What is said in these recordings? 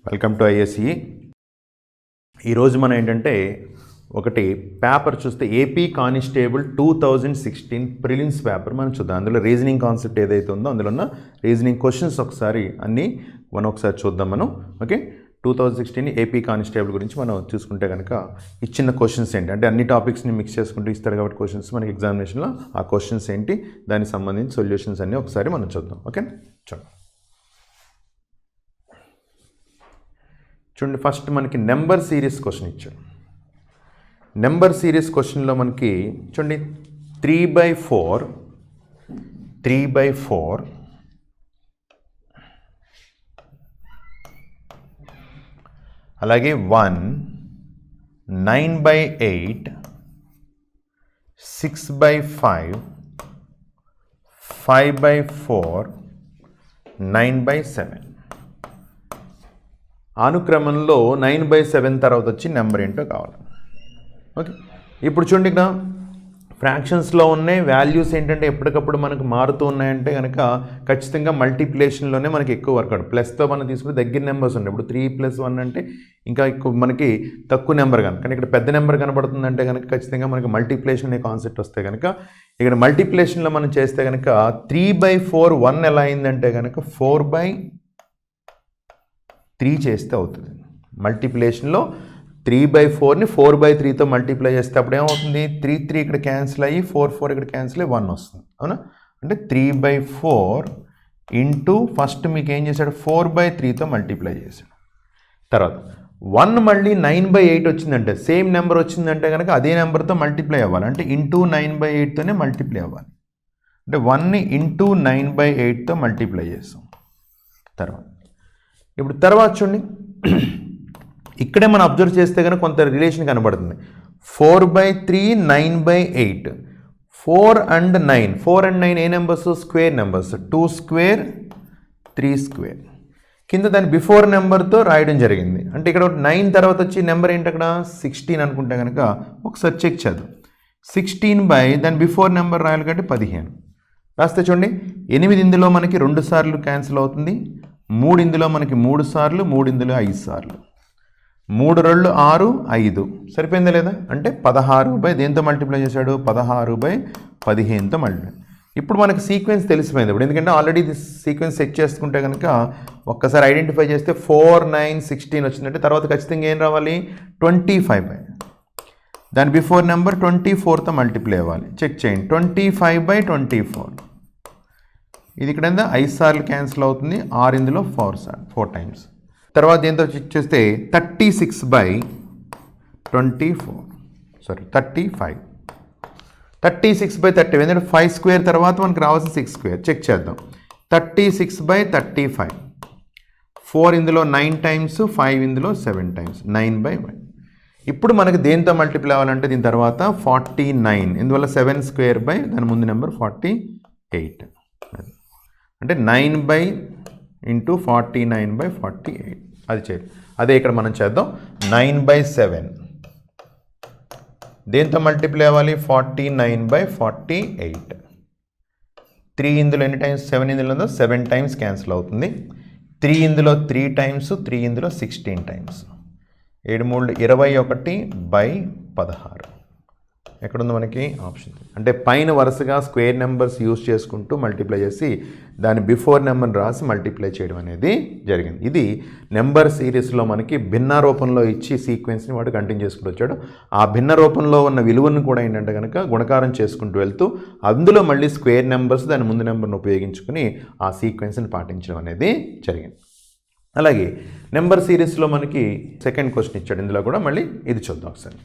Welcome to ISE. ఈరోజు మనం ఏంటంటే ఒకటి పేపర్ చూస్తే ఏపీ కానిస్టేబుల్ 2016 ప్రిలిమ్స్ పేపర్ మనం చూద్దాం. అందులో రీజనింగ్ కాన్సెప్ట్ ఏదైతే ఉందో అందులో ఉన్న రీజనింగ్ క్వశ్చన్స్ ఒకసారి మనం ఒకసారి చూద్దాం. మనం ఓకే 2016 ఏపీ కానిస్టేబుల్ గురించి మనం చూసుకుంటే కనుక ఇచ్చిన క్వశ్చన్స్ ఏంటి అంటే అన్ని టాపిక్స్ని మిక్స్ చేసుకుంటూ ఇస్తారు కాబట్టి క్వశ్చన్స్ మనకి ఎగ్జామినేషన్లో ఆ క్వశ్చన్స్ ఏంటి దానికి సంబంధించి సొల్యూషన్స్ అన్నీ ఒకసారి మనం చూద్దాం. ఓకే చూడండి. చూడండి, ఫస్ట్ మనకి నెంబర్ సిరీస్ క్వశ్చన్ ఇచ్చాడు. నెంబర్ సిరీస్ క్వశ్చన్లో మనకి చూడండి 3/4 అలాగే 1 9/8 6/5 5/4 9/7 అనుక్రమంలో 9/7 తర్వాత వచ్చి నెంబర్ ఏంటో కావాలి. ఓకే, ఇప్పుడు చూడండి ఇక్కడ ఫ్రాక్షన్స్లో ఉన్నాయి వాల్యూస్ ఏంటంటే ఎప్పటికప్పుడు మనకు మారుతూ ఉన్నాయంటే కనుక ఖచ్చితంగా మల్టిప్లికేషన్లోనే మనకి ఎక్కువ వర్క్. ప్లస్తో మనం తీసుకుంటే దగ్గర నెంబర్స్ ఉన్నాయి. ఇప్పుడు 3+1 అంటే ఇంకా ఎక్కువ మనకి తక్కువ నెంబర్ కనుక కానీ ఇక్కడ పెద్ద నెంబర్ కనబడుతుందంటే కనుక ఖచ్చితంగా మనకి మల్టిప్లికేషన్ అనే కాన్సెప్ట్ వస్తే కనుక ఇక్కడ మల్టిప్లికేషన్లో మనం చేస్తే కనుక 3/4 1 ఎలా అయిందంటే కనుక 4/3 చేస్తే అవుతుంది. మల్టిప్లికేషన్లో 3/4ని 4/3తో మల్టిప్లై చేస్తే అప్పుడు ఏమవుతుంది 3 ఇక్కడ క్యాన్సిల్ అయ్యి 4 ఇక్కడ క్యాన్సిల్ అయ్యి 1 వస్తుంది. అవునా, అంటే 3/4 ఇంటూ ఫస్ట్ మీకు ఏం చేశాడు 4/3తో మల్టిప్లై చేశాడు. తర్వాత 1 మళ్ళీ 9/8 వచ్చిందంటే సేమ్ నెంబర్ వచ్చిందంటే కనుక అదే నెంబర్తో మల్టిప్లై అవ్వాలి. అంటే ఇంటూ 9/8తోనే మల్టిప్లై అవ్వాలి. అంటే 1ని ఇంటూ 9/8తో మల్టిప్లై చేస్తాం. తర్వాత చూడండి ఇక్కడే మనం అబ్జర్వ్ చేస్తే కనుక కొంత రిలేషన్ కనబడుతుంది. 4/3 9/8 4 and 9 A numbers square numbers 2 square 3 square కింద దాని బిఫోర్ నెంబర్తో రాయడం జరిగింది. అంటే ఇక్కడ 9 తర్వాత వచ్చి నెంబర్ ఏంటి అక్కడ 16 అనుకుంటే కనుక ఒకసారి చెక్ చేద్దాం. 16 దాని బిఫోర్ నెంబర్ రాయాలి కాబట్టి 15 రాస్తే చూడండి 8 ఇందులో మనకి 2 సార్లు క్యాన్సిల్ అవుతుంది. 3 ఇందులో మనకి 3 సార్లు 3 ఇందులో 5 సార్లు 3 2 6 5 సరిపోయిందా లేదా అంటే 16 దేంతో మల్టిప్లై చేశాడు 16/15తో మల్టిప్లై. ఇప్పుడు మనకి సీక్వెన్స్ తెలిసిపోయింది ఇప్పుడు ఎందుకంటే ఆల్రెడీ సీక్వెన్స్ సెట్ చేసుకుంటే కనుక ఒక్కసారి ఐడెంటిఫై చేస్తే 4 9 16 వచ్చిందంటే తర్వాత ఖచ్చితంగా ఏం రావాలి 25 దాని బిఫోర్ నెంబర్ 24తో మల్టిప్లై అవ్వాలి. చెక్ చేయండి 25/24 ఇది ఇక్కడ 5 సార్లు క్యాన్సిల్ అవుతుంది. 6 ఇందులో 4 టైమ్స్. తర్వాత ఏంటో చెక్ చేస్తే 35 ఎందుకంటే 5 స్క్వేర్ తర్వాత మనకు రావాల్సిన 6 స్క్వేర్ చెక్ చేద్దాం. 36/35 4 ఇందులో 9 టైమ్స్ 5 ఇందులో 7 టైమ్స్ 9/1. ఇప్పుడు మనకి దేంతో మల్టిప్లై అవ్వాలంటే దీని తర్వాత 49 ఇందువల్ల 7 స్క్వేర్ దాని ముందు నెంబర్ 48 అంటే 9/49/48 అది చేయాలి. అదే ఇక్కడ మనం చేద్దాం 9/7 దేంతో మల్టిప్లై అవ్వాలి 49/48 3 ఇందులో ఎన్ని టైమ్స్ 7 ఇందులో 7 టైమ్స్ క్యాన్సిల్ అవుతుంది. 3 ఇందులో 3 టైమ్స్ 3 ఇందులో 16 టైమ్స్ 7 3 21/16 ఎక్కడుంది మనకి ఆప్షన్. అంటే పైన వరుసగా స్క్వేర్ నెంబర్స్ యూజ్ చేసుకుంటూ మల్టిప్లై చేసి దాని బిఫోర్ నెంబర్ని రాసి మల్టిప్లై చేయడం అనేది జరిగింది. ఇది నెంబర్ సిరీస్లో మనకి భిన్న రూపంలో ఇచ్చి సీక్వెన్స్ని వాడు కంటిన్యూ చేసుకుంటూ వచ్చాడు. ఆ భిన్న రూపంలో ఉన్న విలువను కూడా ఏంటంటే కనుక గుణకారం చేసుకుంటూ వెళ్తూ అందులో మళ్ళీ స్క్వేర్ నెంబర్స్ దాని ముందు నెంబర్ని ఉపయోగించుకుని ఆ సీక్వెన్స్ని పాటించడం అనేది జరిగింది. అలాగే నెంబర్ సిరీస్లో మనకి సెకండ్ క్వశ్చన్ ఇచ్చాడు. ఇందులో కూడా మళ్ళీ ఇది చూద్దాం ఒకసారి.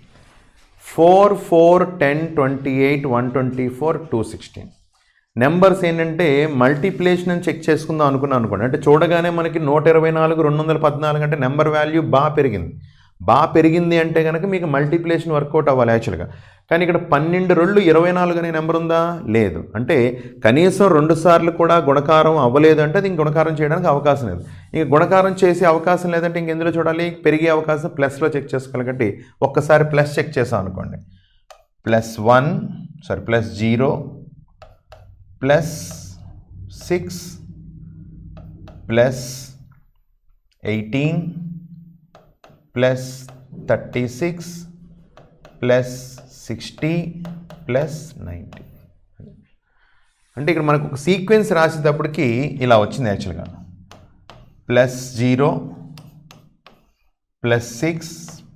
4 4 10 28 124 216 నెంబర్స్ ఏంటంటే మల్టిప్లికేషన్ అని చెక్ చేసుకుందాం అనుకోండి. అంటే చూడగానే మనకి 124 214 అంటే నెంబర్ వాల్యూ బాగా పెరిగింది అంటే కనుక మీకు మల్టిప్లికేషన్ వర్కౌట్ అవ్వాలి యాక్చువల్గా. కానీ ఇక్కడ 12 2 24 అనే నెంబర్ ఉందా లేదు అంటే కనీసం 2 సార్లు కూడా గుణకారం అవ్వలేదు అంటే అది ఇంక గుణకారం చేయడానికి అవకాశం లేదు. ఇంక గుణకారం చేసే అవకాశం లేదంటే ఇంకెందులో చూడాలి పెరిగే అవకాశం ప్లస్లో చెక్ చేసుకోవాలి. కాబట్టి ఒక్కసారి ప్లస్ చెక్ చేసాం అనుకోండి +1 +0 +6 +18 ప్లస్ 36 ప్లస్ 60 ప్లస్ 90. అంటే ఇక్కడ మనకు ఒక సీక్వెన్స్ రాసేటప్పటికి ఇలా వచ్చింది యాక్చువల్గా. Plus 0 plus 6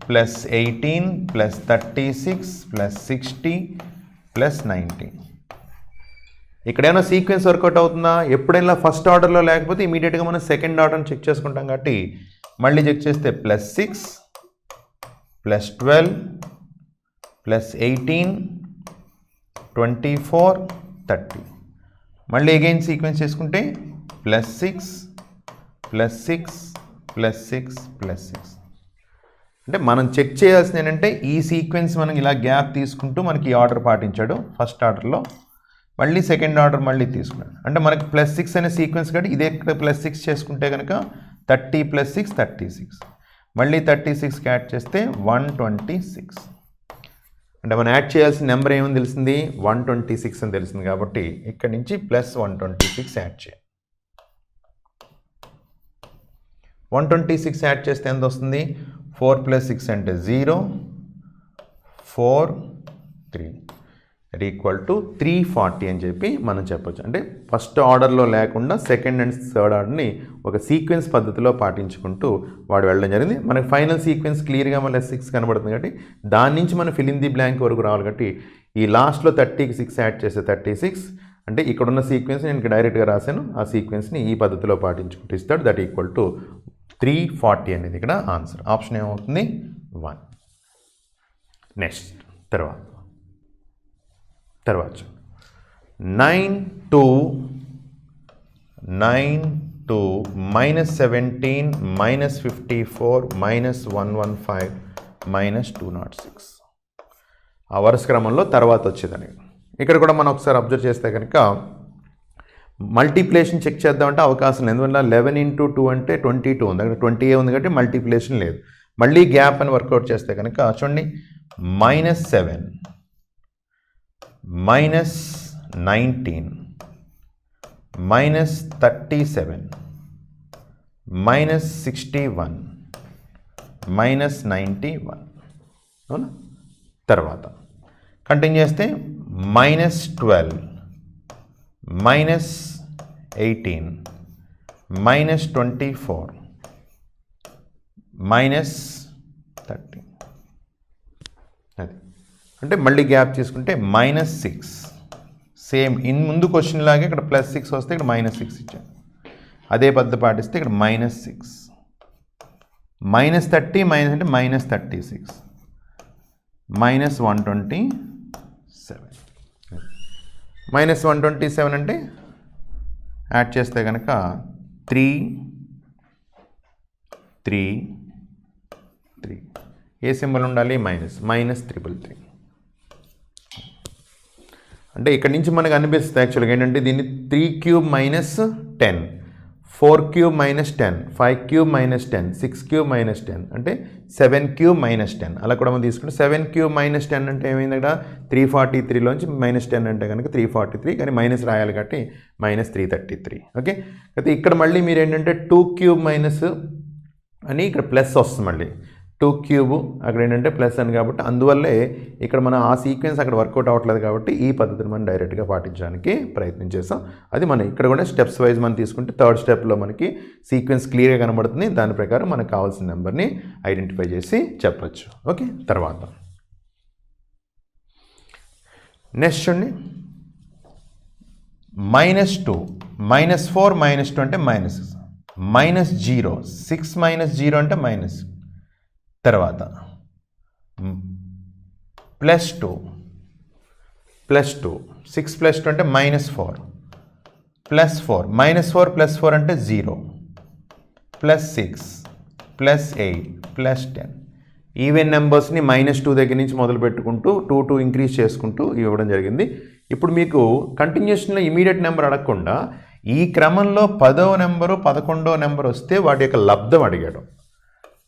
plus 18 plus 36 plus 60 plus 90. ఇక్కడైనా సీక్వెన్స్ వర్కౌట్ అవుతుందా? ఎప్పుడైనా ఫస్ట్ ఆర్డర్లో లేకపోతే ఇమీడియట్గా మనం సెకండ్ ఆర్డర్ని చెక్ చేసుకుంటాం కాబట్టి మళ్ళీ చెక్ చేస్తే ప్లస్ 6 ప్లస్ 12 ప్లస్ 18 24 30. మళ్ళీ అగైన్ సీక్వెన్స్ చేసుకుంటే ప్లస్ 6 ప్లస్ 6 ప్లస్ 6 ప్లస్ 6. అంటే మనం చెక్ చేయాల్సింది ఏంటంటే ఈ సీక్వెన్స్ మనం ఇలా గ్యాప్ తీసుకుంటూ మనకి ఈ ఆర్డర్ పాటించాడు ఫస్ట్ ఆర్డర్లో, మళ్ళీ సెకండ్ ఆర్డర్ మళ్ళీ తీసుకున్నాడు. అంటే మనకి ప్లస్ 6 అనే సీక్వెన్స్ కాబట్టి ఇదే ప్లస్ 6 చేసుకుంటే కనుక 30 ప్లస్ 6 36. మళ్ళీ 36కి యాడ్ చేస్తే 126. అంటే మనం యాడ్ చేయాల్సిన నెంబర్ ఏమని తెలిసింది? 126 అని తెలిసింది కాబట్టి ఇక్కడ నుంచి ప్లస్ 126 యాడ్ చేయాలి. 126 యాడ్ చేస్తే ఎంత వస్తుంది? 4 ప్లస్ 6 అంటే 0 4 3 ఈక్వల్ టు 340 అని చెప్పి మనం చెప్పొచ్చు. అంటే ఫస్ట్ ఆర్డర్లో లేకుండా సెకండ్ అండ్ థర్డ్ ఆర్డర్ని ఒక సీక్వెన్స్ పద్ధతిలో పాటించుకుంటూ వాడు వెళ్ళడం జరిగింది. మనకి ఫైనల్ సీక్వెన్స్ క్లియర్గా మళ్ళీ 6 కనబడుతుంది కాబట్టి దాని నుంచి మనం ఫిల్ ఇన్ ది బ్లాంక్ వరకు రావాలి. కాబట్టి ఈ లాస్ట్లో 30కి 6 యాడ్ చేస్తే 36. అంటే ఇక్కడున్న సీక్వెన్స్ నేను డైరెక్ట్గా రాశాను. ఆ సీక్వెన్స్ని ఈ పద్ధతిలో పాటించుకుంటూ ఇస్తాడు. దట్ ఈక్వల్ టు 340 అనేది ఇక్కడ ఆన్సర్. ఆప్షన్ ఏమవుతుంది? 1. నెక్స్ట్ తర్వాత 9 to minus 17 minus 54 minus 115 minus 206. ఆ వరుస క్రమంలో తర్వాత వచ్చేదని ఇక్కడ కూడా మనం ఒకసారి అబ్జర్వ్ చేస్తే కనుక మల్టిప్లేషన్ చెక్ చేద్దామంటే అవకాశం లేదు. ఎందువల్ల 11 into 2 అంటే 22 ఉంది, అక్కడ 20 ఉంది కాబట్టి మల్టిప్లేషన్ లేదు. మళ్ళీ గ్యాప్ అని వర్కౌట్ చేస్తే కనుక చూడండి -7 -19 -37 -61 -91. అవునా? తర్వాత కంటిన్యూ చేస్తే -12 -18 -24 -30. అది అంటే మళ్ళీ గ్యాప్ తీసుకుంటే -6. సేమ్ ఇన్ ముందు క్వశ్చన్ లాగే ఇక్కడ +6 వస్తే ఇక్కడ -6 ఇచ్చాను. అదే పద్ధతి పాటిస్తే ఇక్కడ -6 -30 అంటే -36 -127 -127 అంటే యాడ్ చేస్తే కనుక 3 3 3. ఏ సింబల్ ఉండాలి? -333. అంటే ఇక్కడ నుంచి మనకు అనిపిస్తుంది యాక్చువల్గా ఏంటంటే దీన్ని 3 cube -10 4 cube -10 5 cube -10 6 cube -10 అంటే 7 cube -10 అలా కూడా మనం తీసుకుంటే 7 cube -10 అంటే ఏమైంది ఇక్కడ 343లోంచి -10 అంటే కనుక 343 కానీ మైనస్ రాయాలి కాబట్టి -333. ఓకే, అయితే ఇక్కడ మళ్ళీ మీరు ఏంటంటే 2 cube మైనస్ అని ఇక్కడ ప్లస్ వస్తుంది, మళ్ళీ 2 cube అక్కడ ఏంటంటే ప్లస్ అని కాబట్టి అందువల్లే ఇక్కడ మనం ఆ సీక్వెన్స్ అక్కడ వర్కౌట్ అవ్వట్లేదు కాబట్టి ఈ పద్ధతిని మనం డైరెక్ట్గా పాటించడానికి ప్రయత్నం చేస్తాం. అది మనం ఇక్కడ కూడా స్టెప్స్ వైజ్ మనం తీసుకుంటే థర్డ్ స్టెప్లో మనకి సీక్వెన్స్ క్లియర్గా కనబడుతుంది. దాని ప్రకారం మనకు కావాల్సిన నెంబర్ని ఐడెంటిఫై చేసి చెప్పచ్చు. ఓకే, తర్వాత నెక్స్ట్ చూడండి -2 -4 -2 అంటే -0 6 -0 అంటే మైనస్. తర్వాత +2 6 + 2 అంటే -4 +4 -4 +4 అంటే 0 +6 +8 +10. ఈవెన్ నెంబర్స్ని -2 దగ్గర నుంచి మొదలు పెట్టుకుంటూ 2 ఇంక్రీజ్ చేసుకుంటూ ఇవ్వడం జరిగింది. ఇప్పుడు మీకు కంటిన్యూషన్లో ఇమీడియట్ నెంబర్ అడగకుండా ఈ క్రమంలో 10వ నెంబరు 11వ నెంబర్ వస్తే వాటి యొక్క లబ్ధం అడిగాడు.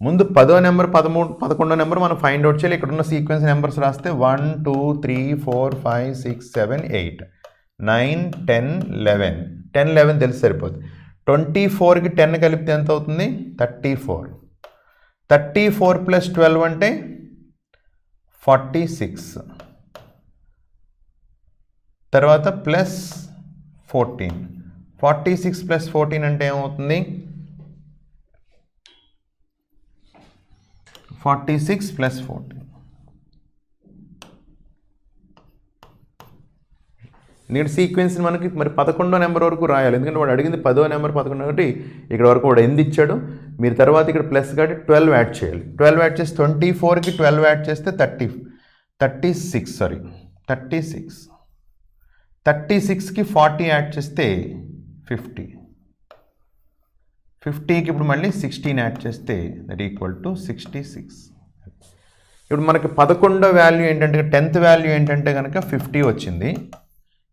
ముందు 10వ నెంబర్ 11వ నెంబర్ మనం ఫైండ్ అవుట్ చేయాలి. ఇక్కడ ఉన్న సీక్వెన్స్ నెంబర్స్ రాస్తే 1 2 3 4 5 6 7 8 9 10 11 10 11 తెలిసి సరిపోతుంది. 24కి 10 కలిపితే ఎంత అవుతుంది? 34. 34 + 12 అంటే 46, తర్వాత ప్లస్ 14, 46 + 14 అంటే ఏమవుతుంది 46 + 14. నేను సీక్వెన్స్ మనకి మరి 11వ నెంబర్ వరకు రాయాలి, ఎందుకంటే వాడు అడిగింది 10వ నెంబర్ 11 కాబట్టి ఇక్కడ వరకు వాడు ఎంత ఇచ్చాడు, మీరు తర్వాత ఇక్కడ ప్లస్ కాబట్టి 12 యాడ్ చేయాలి. 12 యాడ్ చేసి 24కి 12 యాడ్ చేస్తే 36కి 40 యాడ్ చేస్తే 50, 50కి ఇప్పుడు మళ్ళీ 16 యాడ్ చేస్తే దట్ ఈక్వల్ టు 66. ఇప్పుడు మనకి 11వ వాల్యూ ఏంటంటే 10th వాల్యూ ఏంటంటే కనుక 50 వచ్చింది,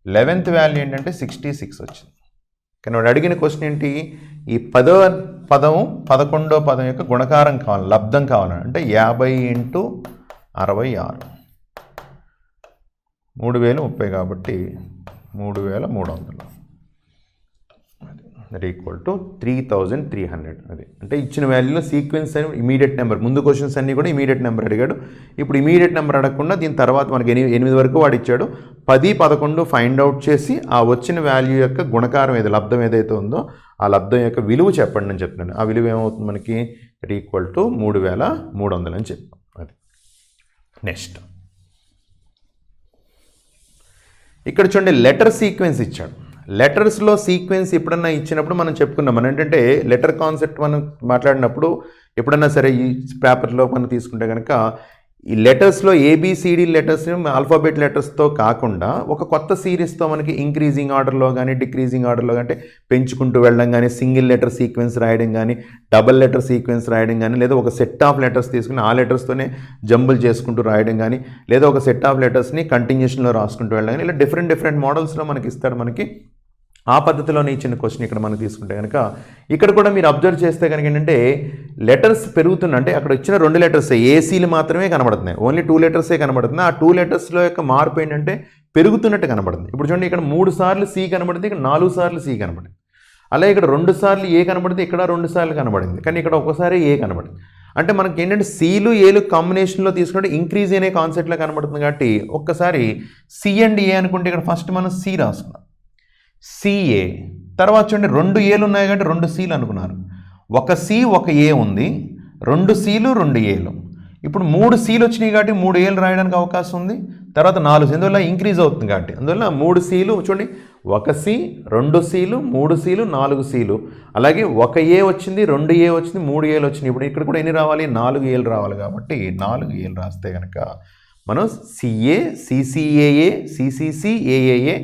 11th వాల్యూ ఏంటంటే 66 వచ్చింది. కానీ వాడు అడిగిన క్వశ్చన్ ఏంటి, ఈ 10వ పదం 11వ పదం యొక్క గుణకారం కావాలి, లబ్ధం కావాలని. అంటే 50 × 66, 3030 కాబట్టి 3300, దట్ ఈక్వల్ టు 3300. అది అంటే ఇచ్చిన వాల్యూలో సీక్వెన్స్ అని ఇమీడియట్ నెంబర్, ముందు క్వశ్చన్స్ అన్నీ కూడా ఇమీడియట్ నెంబర్ అడిగాడు. ఇప్పుడు ఇమీడియట్ నెంబర్ అడగకుండా దీని తర్వాత మనకి 8 వరకు వాడు ఇచ్చాడు. 10, 11 ఫైండ్ అవుట్ చేసి ఆ వచ్చిన వాల్యూ యొక్క గుణకారం ఏది లబ్ధం ఏదైతే ఉందో ఆ లబ్ధం యొక్క విలువ చెప్పండి అని చెప్తున్నాను. ఆ విలువ ఏమవుతుంది మనకి దట్ ఈక్వల్ టు 3300 అని చెప్పాం. అది నెక్స్ట్ ఇక్కడ చూడండి లెటర్ సీక్వెన్స్ ఇచ్చాడు. లెటర్స్లో సీక్వెన్స్ ఎప్పుడన్నా ఇచ్చినప్పుడు మనం చెప్పుకున్నాం, మనం ఏంటంటే లెటర్ కాన్సెప్ట్ మనం మాట్లాడినప్పుడు ఎప్పుడన్నా సరే ఈ పేపర్లో మనం తీసుకుంటే కనుక ఈ లెటర్స్లో ఏబిసిడి లెటర్స్ ఆల్ఫాబెట్ లెటర్స్తో కాకుండా ఒక కొత్త సిరీస్తో మనకి ఇంక్రీజింగ్ ఆర్డర్లో కానీ డిక్రీజింగ్ ఆర్డర్లో అంటే పెంచుకుంటూ వెళ్ళడం కానీ, సింగిల్ లెటర్ సీక్వెన్స్ రాయడం కానీ, డబల్ లెటర్ సీక్వెన్స్ రాయడం కానీ, లేదా ఒక సెట్ ఆఫ్ లెటర్స్ తీసుకుని ఆ లెటర్స్తోనే జంబుల్ చేసుకుంటూ రాయడం కానీ, లేదా ఒక సెట్ ఆఫ్ లెటర్స్ని కంటిన్యూషన్లో రాసుకుంటూ వెళ్ళడం కానీ, ఇలా డిఫరెంట్ మోడల్స్లో మనకి ఇస్తాడు. మనకి ఆ పద్ధతిలోనే ఇచ్చిన క్వశ్చన్ ఇక్కడ మనం తీసుకుంటే కనుక ఇక్కడ కూడా మీరు అబ్జర్వ్ చేస్తే కనుక ఏంటంటే లెటర్స్ పెరుగుతున్నా, అంటే అక్కడ ఇచ్చిన 2 లెటర్స్ ఏసీలు మాత్రమే కనబడుతున్నాయి, ఓన్లీ 2 లెటర్సే కనబడుతున్నాయి. ఆ 2 లెటర్స్లో యొక్క మార్పు ఏంటంటే పెరుగుతున్నట్టు కనబడుతుంది. ఇప్పుడు చూడండి ఇక్కడ 3 సార్లు సి కనబడింది, ఇక్కడ 4 సార్లు సి కనబడింది. అలాగే ఇక్కడ 2 సార్లు ఏ కనబడింది, ఇక్కడ 2 సార్లు కనబడింది, కానీ ఇక్కడ ఒకసారి ఏ కనబడింది. అంటే మనకి ఏంటంటే సిలు ఏలు కాంబినేషన్లో తీసుకుంటే ఇంక్రీజ్ అనే కాన్సెప్ట్లో కనబడుతుంది. కాబట్టి ఒక్కసారి సి అండ్ ఏ అనుకుంటే ఇక్కడ ఫస్ట్ మనం సి రాసుకున్నాం, సిఏ. తర్వాత చూడండి 2 ఏలు ఉన్నాయి కాబట్టి 2 సీలు అనుకున్నారు, ఒక సి ఒక ఏ ఉంది, 2 సీలు 2 ఏలు. ఇప్పుడు 3 సీలు వచ్చినాయి కాబట్టి 3 ఏలు రాయడానికి అవకాశం ఉంది. తర్వాత 4 అందువల్ల ఇంక్రీజ్ అవుతుంది కాబట్టి అందువల్ల 3 సీలు చూడండి, 1 సి 2 సీలు 3 సీలు 4 సీలు. అలాగే 1 ఏ వచ్చింది, 2 ఏ వచ్చింది, 3 ఏలు వచ్చింది. ఇప్పుడు ఇక్కడ కూడా ఎన్ని రావాలి, 4 ఏలు రావాలి. కాబట్టి 4 ఏలు రాస్తే కనుక మనం సిఏ సిసిఏఏ సిసిసి ఏఏఏ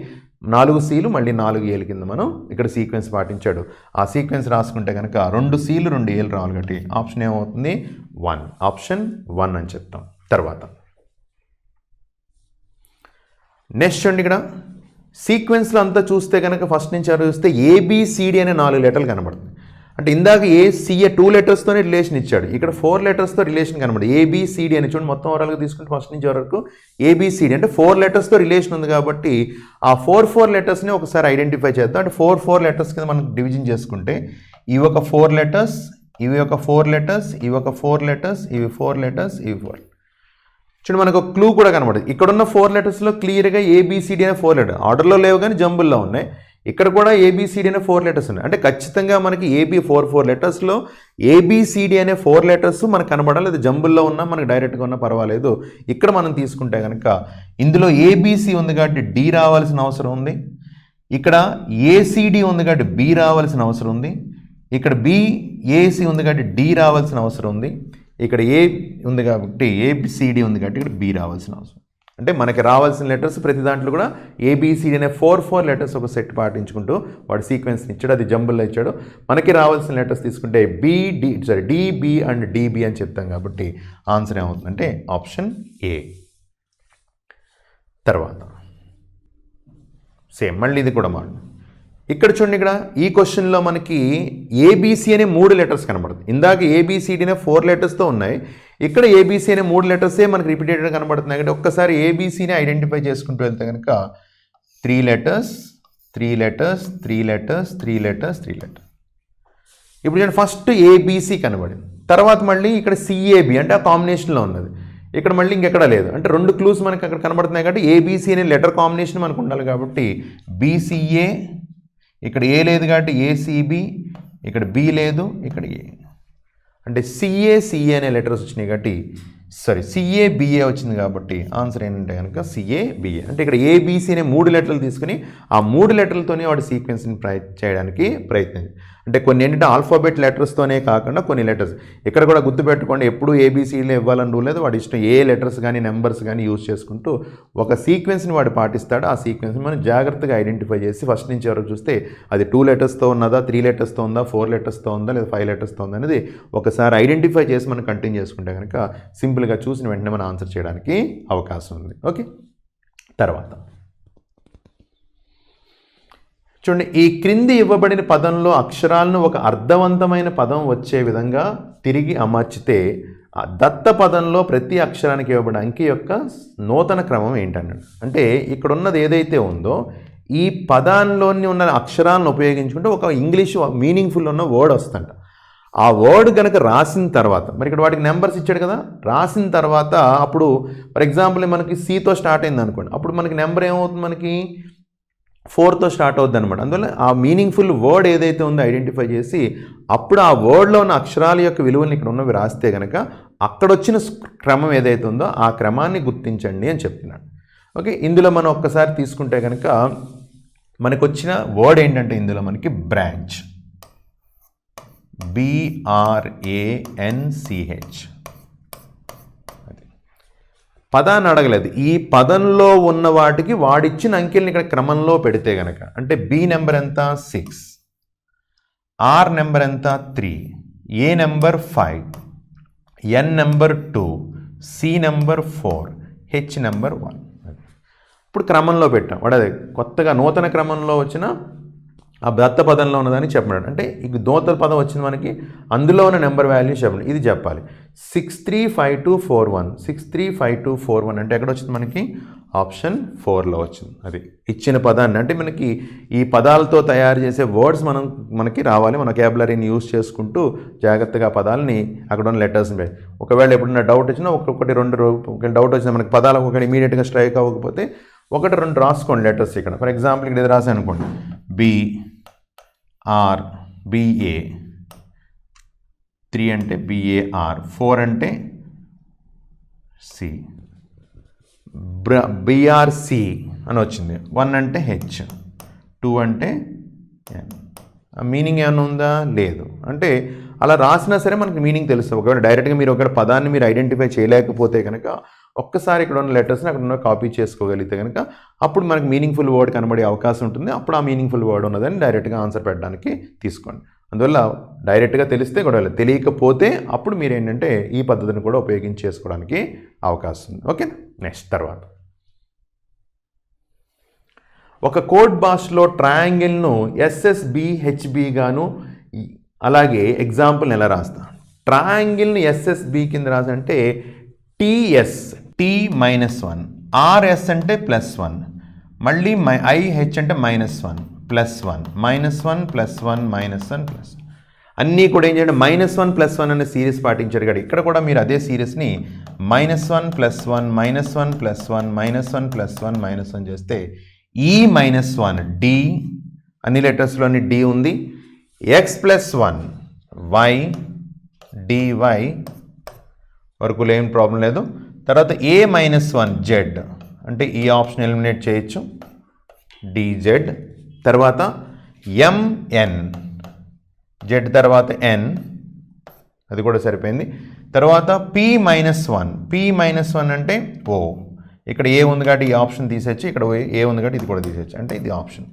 4 సీలు మళ్ళీ 4 ఏలు కింద మనం ఇక్కడ సీక్వెన్స్ పాటించాడు. ఆ సీక్వెన్స్ రాసుకుంటే కనుక 2 సీలు 2 ఏలు రావాలి. కాబట్టి ఆప్షన్ ఏమవుతుంది 1, ఆప్షన్ 1 అని చెప్తాం. తర్వాత నెక్స్ట్ చూడండి ఇక్కడ సీక్వెన్స్లో అంతా చూస్తే కనుక ఫస్ట్ నుంచి చూస్తే ఏబిసిడి అనే 4 లెటర్లు కనబడుతుంది. అంటే ఇందాక ఏసీఏ 2 లెటర్స్తోనే రిలేషన్ ఇచ్చాడు, ఇక్కడ 4 లెటర్స్తో రిలేషన్ కనబడి ఏబిసిడి అని చూడండి. మొత్తం ఓవరాల్గా తీసుకుంటే ఫస్ట్ నుంచి వరకు ఏబిసిడి అంటే 4 లెటర్స్తో రిలేషన్ ఉంది. కాబట్టి ఆ 4 లెటర్స్ని ఒకసారి ఐడెంటిఫై చేద్దాం. అంటే 4 లెటర్స్ కింద మనం డివిజన్ చేసుకుంటే ఇవి ఒక 4 లెటర్స్, ఇవి ఒక 4 లెటర్స్, ఇవి ఒక 4 లెటర్స్, ఇవి 4 లెటర్స్, ఇవి 4. చూడండి మనకు ఒక క్లూ కూడా కనబడదు. ఇక్కడున్న 4 లెటర్స్లో క్లియర్గా ఏబిసిడి అనే 4 లెటర్ ఆర్డర్లో లేవు కానీ జంబుల్లో ఉన్నాయి. ఇక్కడ కూడా ఏబిసిడి అనే 4 లెటర్స్ ఉన్నాయి. అంటే ఖచ్చితంగా మనకి ఏబి 4 లెటర్స్లో ఏబిసిడి అనే 4 లెటర్స్ మనకు కనబడాలి. అది జంబుల్లో ఉన్నా మనకు డైరెక్ట్గా ఉన్నా పర్వాలేదు. ఇక్కడ మనం తీసుకుంటే కనుక ఇందులో ఏబిసి ఉంది కాబట్టి డి రావాల్సిన అవసరం ఉంది. ఇక్కడ ఏసిడి ఉంది కాబట్టి బి రావాల్సిన అవసరం ఉంది. ఇక్కడ బిఏసి ఉంది కాబట్టి డి రావాల్సిన అవసరం ఉంది. ఇక్కడ ఏ ఉంది కాబట్టి ఏబిసిడి ఉంది కాబట్టి ఇక్కడ బి రావాల్సిన అవసరం. అంటే మనకి రావాల్సిన లెటర్స్ ప్రతి దాంట్లో కూడా ఏబిసిడి అనే 4 లెటర్స్ ఒక సెట్ పాటించుకుంటూ వాడు సీక్వెన్స్ని ఇచ్చాడు, అది జంబుల్లో ఇచ్చాడు. మనకి రావాల్సిన లెటర్స్ తీసుకుంటే డిబి అండ్ డిబి అని చెప్తాం. కాబట్టి ఆన్సర్ ఏమవుతుందంటే ఆప్షన్ ఏ. తర్వాత సేమ్ మళ్ళీ ఇది కూడా మాట ఇక్కడ చూడండి, ఇక్కడ ఈ క్వశ్చన్లో మనకి ఏబిసి అనే 3 లెటర్స్ కనబడుతుంది. ఇందాక ఏబిసిడి అనే 4 లెటర్స్తో ఉన్నాయి, ఇక్కడ ఏబిసి అనే 3 లెటర్సే మనకి రిపీటెడ్గా కనబడుతున్నాయి. అంటే ఒక్కసారి ఏబిసిని ఐడెంటిఫై చేసుకుంటూ వెళ్తే కనుక 3 letters 3 letters 3 letters 3 letters 3 letters. ఇప్పుడు నేను ఫస్ట్ ఏబిసి కనబడింది, తర్వాత మళ్ళీ ఇక్కడ సిఏబి అంటే ఆ కాంబినేషన్లో ఉన్నది. ఇక్కడ మళ్ళీ ఇంకెక్కడ లేదు. అంటే 2 క్లూస్ మనకి అక్కడ కనబడుతున్నాయి కాబట్టి ఏబీసీ అనే లెటర్ కాంబినేషన్ మనకు ఉండాలి కాబట్టి బీసీఏ, ఇక్కడ ఏ లేదు కాబట్టి ఏసీబీ, ఇక్కడ బి లేదు, ఇక్కడ ఏ. అంటే సిఏ అనే లెటర్స్ వచ్చినాయి కాబట్టి సిఏబిఏ వచ్చింది కాబట్టి ఆన్సర్ ఏంటంటే కనుక సిఏబిఏ. అంటే ఇక్కడ ఏబీసీ అనే 3 లెటర్లు తీసుకుని ఆ 3 లెటర్లతోనే వాడి సీక్వెన్స్ని చేయడానికి ప్రయత్నించి, అంటే కొన్ని ఏంటంటే ఆల్ఫాబెట్ లెటర్స్తోనే కాకుండా కొన్ని లెటర్స్ ఇక్కడ కూడా గుర్తుపెట్టుకోండి. ఎప్పుడు ఏబీసీలు ఇవ్వాలని రూల్ లేదు. వాడి ఇష్టం ఏ లెటర్స్ కానీ నెంబర్స్ కానీ యూజ్ చేసుకుంటూ ఒక సీక్వెన్స్ని వాడు పాటిస్తాడు. ఆ సీక్వెన్స్ని మనం జాగ్రత్తగా ఐడెంటిఫై చేసి ఫస్ట్ నుంచి ఎవరు చూస్తే అది 2 లెటర్స్తో ఉన్నదా, 3 లెటర్స్తో ఉందా, 4 లెటర్స్తో ఉందా, లేదా 5 లెటర్స్తో ఉందా అనేది ఒకసారి ఐడెంటిఫై చేసి మనం కంటిన్యూ చేసుకుంటే కనుక సింపుల్గా చూసిన వెంటనే మనం ఆన్సర్ చేయడానికి అవకాశం ఉంది. ఓకే, తర్వాత చూడండి, ఈ క్రింది ఇవ్వబడిన పదంలో అక్షరాలను ఒక అర్థవంతమైన పదం వచ్చే విధంగా తిరిగి అమర్చితే ఆ దత్త పదంలో ప్రతి అక్షరానికి ఇవ్వబడిన అంకె యొక్క నూతన క్రమం ఏంటన్నాడు. అంటే ఇక్కడ ఉన్నది ఏదైతే ఉందో ఈ పదాల్లోని ఉన్న అక్షరాలను ఉపయోగించుకుంటే ఒక ఇంగ్లీష్ మీనింగ్ఫుల్ ఉన్న వర్డ్ వస్తుందంట. ఆ వర్డ్ కనుక రాసిన తర్వాత మరి ఇక్కడ వాటికి నెంబర్స్ ఇచ్చాడు కదా, రాసిన తర్వాత అప్పుడు ఫర్ ఎగ్జాంపుల్ మనకి సితో స్టార్ట్ అయింది అనుకోండి, అప్పుడు మనకి నెంబర్ ఏమవుతుంది, మనకి 4తో స్టార్ట్ అవుద్ది అనమాట. అందువల్ల ఆ మీనింగ్ఫుల్ వర్డ్ ఏదైతే ఉందో ఐడెంటిఫై చేసి అప్పుడు ఆ వర్డ్లో ఉన్న అక్షరాల యొక్క విలువలను ఇక్కడ ఉన్నవి రాస్తే కనుక అక్కడ వచ్చిన క్రమం ఏదైతే ఉందో ఆ క్రమాన్ని గుర్తించండి అని చెప్తున్నాడు. ఓకే, ఇందులో మనం ఒక్కసారి తీసుకుంటే కనుక మనకు వచ్చిన వర్డ్ ఏంటంటే ఇందులో మనకి బ్రాంచ్, BRANCH. పదాన్ని అడగలేదు, ఈ పదంలో ఉన్న వాటికి వాడిచ్చిన అంకెల్ని ఇక్కడ క్రమంలో పెడితే కనుక అంటే బి నెంబర్ ఎంత 6, ఆర్ నెంబర్ ఎంత 3, A number 5, N number 2, C number 4, H number 1. ఇప్పుడు క్రమంలో పెట్టాం. వాడు అదే కొత్తగా నూతన క్రమంలో వచ్చిన ఆ దత్త పదంలో ఉన్నదని చెప్పాడు. అంటే ఈ నూతన పదం వచ్చింది మనకి, అందులో ఉన్న నెంబర్ వాల్యూ చెప్పండి, ఇది చెప్పాలి. 635241, 635241 అంటే ఎక్కడ వచ్చింది మనకి, ఆప్షన్ 4లో వచ్చింది. అది ఇచ్చిన పదాన్ని అంటే మనకి ఈ పదాలతో తయారు చేసే వర్డ్స్ మనకి రావాలి. మన వొకాబులరీని యూజ్ చేసుకుంటూ జాగ్రత్తగా పదాలని అక్కడ ఉన్న లెటర్స్ని ఒకవేళ ఎప్పుడైనా డౌట్ వచ్చినా ఒక్కొక్కటి 2 డౌట్ వచ్చినా మనకి పదాలు ఒకటి ఇమీడియట్గా స్ట్రైక్ అవ్వకపోతే 1-2 రాసుకోండి లెటర్స్ ఇక్కడ. ఫర్ ఎగ్జాంపుల్ ఇక్కడ ఇది రాసాను అనుకోండి, BRBA, 3 అంటే BAR, 4 అంటే C, BRC అని వచ్చింది, 1 అంటే H, 2 అంటే N. మీనింగ్ ఏమైనా ఉందా, లేదు. అంటే అలా రాసినా సరే మనకి మీనింగ్ తెలుస్తుంది. ఒకవేళ డైరెక్ట్గా మీరు ఒక పదాన్ని మీరు ఐడెంటిఫై చేయలేకపోతే కనుక ఒక్కసారి ఇక్కడ ఉన్న లెటర్స్ని అక్కడ ఉన్న కాపీ చేసుకోగలిగితే కనుక అప్పుడు మనకి మీనింగ్ఫుల్ వర్డ్ కనబడే అవకాశం ఉంటుంది. అప్పుడు ఆ మీనింగ్ఫుల్ వర్డ్ ఉన్నదని డైరెక్ట్గా ఆన్సర్ పెట్టడానికి తీసుకోండి. అందువల్ల డైరెక్ట్గా తెలిస్తే కూడా తెలియకపోతే అప్పుడు మీరు ఏంటంటే ఈ పద్ధతిని కూడా ఉపయోగించి చేసుకోవడానికి అవకాశం ఉంది. ఓకే, నెక్స్ట్ తర్వాత ఒక కోడ్ భాషలో ట్రయాంగిల్ను SSBHB గాను అలాగే ఎగ్జాంపుల్ని ఎలా రాస్తా, ట్రయాంగిల్ని SSB కింద రాసంటే TS T-1, RS అంటే +1, మళ్ళీ IH అంటే -1, +1, -1, +1, -1, అన్నీ కూడా ఏం చేయండి -1, +1 అనే సిరీస్ పాటించారు కదా. ఇక్కడ కూడా మీరు అదే సిరీస్ని -1, +1, -1, +1, -1, +1, -1 చేస్తే ఈ -1 D, అన్ని లెటర్స్లోని D ఉంది, X+1 Y, DY వరకు ఏం ప్రాబ్లం లేదు. తర్వాత A-1 Z అంటే ఈ ఆప్షన్ ఎలిమినేట్ చేయొచ్చు, DZ. తర్వాత MN, Z తర్వాత N, అది కూడా సరిపోయింది. తర్వాత P-1 అంటే O, ఇక్కడ ఏ ఉంది కాబట్టి ఈ ఆప్షన్ తీసేయచ్చు, ఇక్కడ ఏ ఉంది కాబట్టి ఇది కూడా తీసేయచ్చు, అంటే ఇది ఆప్షన్.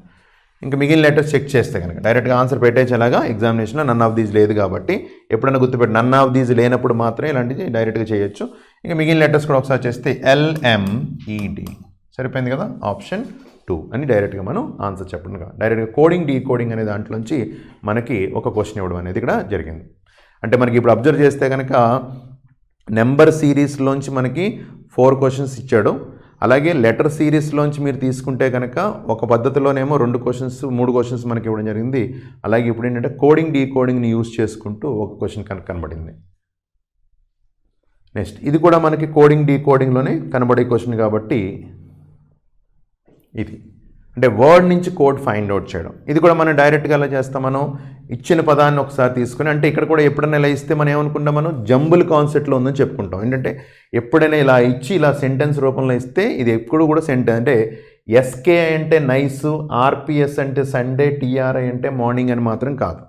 ఇంకా మిగిలిన లెటర్స్ చెక్ చేస్తే కనుక డైరెక్ట్గా ఆన్సర్ పెట్టేసేలాగా ఎగ్జామినేషన్లో నన్ ఆఫ్ దీస్ లేదు కాబట్టి ఎప్పుడైనా గుర్తుపెట్టి నన్ ఆఫ్ దీస్ లేనప్పుడు మాత్రమే ఇలాంటివి డైరెక్ట్గా చేయొచ్చు. ఇంకా మిగిలిన లెటర్స్ కూడా ఒకసారి చేస్తే LMED సరిపోయింది కదా, ఆప్షన్ 2 అని డైరెక్ట్గా మనం ఆన్సర్ చెప్పడం కాదు. డైరెక్ట్గా కోడింగ్ డీకోడింగ్ అనే దాంట్లోంచి మనకి ఒక క్వశ్చన్ ఇవ్వడం అనేది ఇక్కడ జరిగింది. అంటే మనకి ఇప్పుడు అబ్జర్వ్ చేస్తే కనుక నెంబర్ సిరీస్లోంచి మనకి 4 క్వశ్చన్స్ ఇచ్చాడు. అలాగే లెటర్ సిరీస్లోంచి మీరు తీసుకుంటే కనుక ఒక పద్ధతిలోనేమో 2 క్వశ్చన్స్ 3 క్వశ్చన్స్ మనకి ఇవ్వడం జరిగింది. అలాగే ఇప్పుడు ఏంటంటే కోడింగ్ డీకోడింగ్ని యూజ్ చేసుకుంటూ ఒక క్వశ్చన్ కనుక కనబడింది. నెక్స్ట్ ఇది కూడా మనకి కోడింగ్ డీకోడింగ్లోనే కనబడే క్వశ్చన్ కాబట్టి ఇది అంటే వర్డ్ నుంచి కోడ్ ఫైండ్ అవుట్ చేయడం. ఇది కూడా మనం డైరెక్ట్గా ఎలా చేస్తాం, మనం ఇచ్చిన పదాన్ని ఒకసారి తీసుకుని, అంటే ఇక్కడ కూడా ఎప్పుడైనా ఇలా ఇస్తే మనం ఏమనుకుంటాం, మనం జంబుల్ కాన్సెప్ట్లో ఉందని చెప్పుకుంటాం. ఏంటంటే ఎప్పుడైనా ఇలా ఇచ్చి ఇలా సెంటెన్స్ రూపంలో ఇస్తే ఇది ఎప్పుడు కూడా సెంటెన్స్ అంటే ఎస్కే అంటే నైస్, ఆర్పిఎస్ అంటే సండే, టీఆర్ఐ అంటే మార్నింగ్ అని మాత్రం కాదు.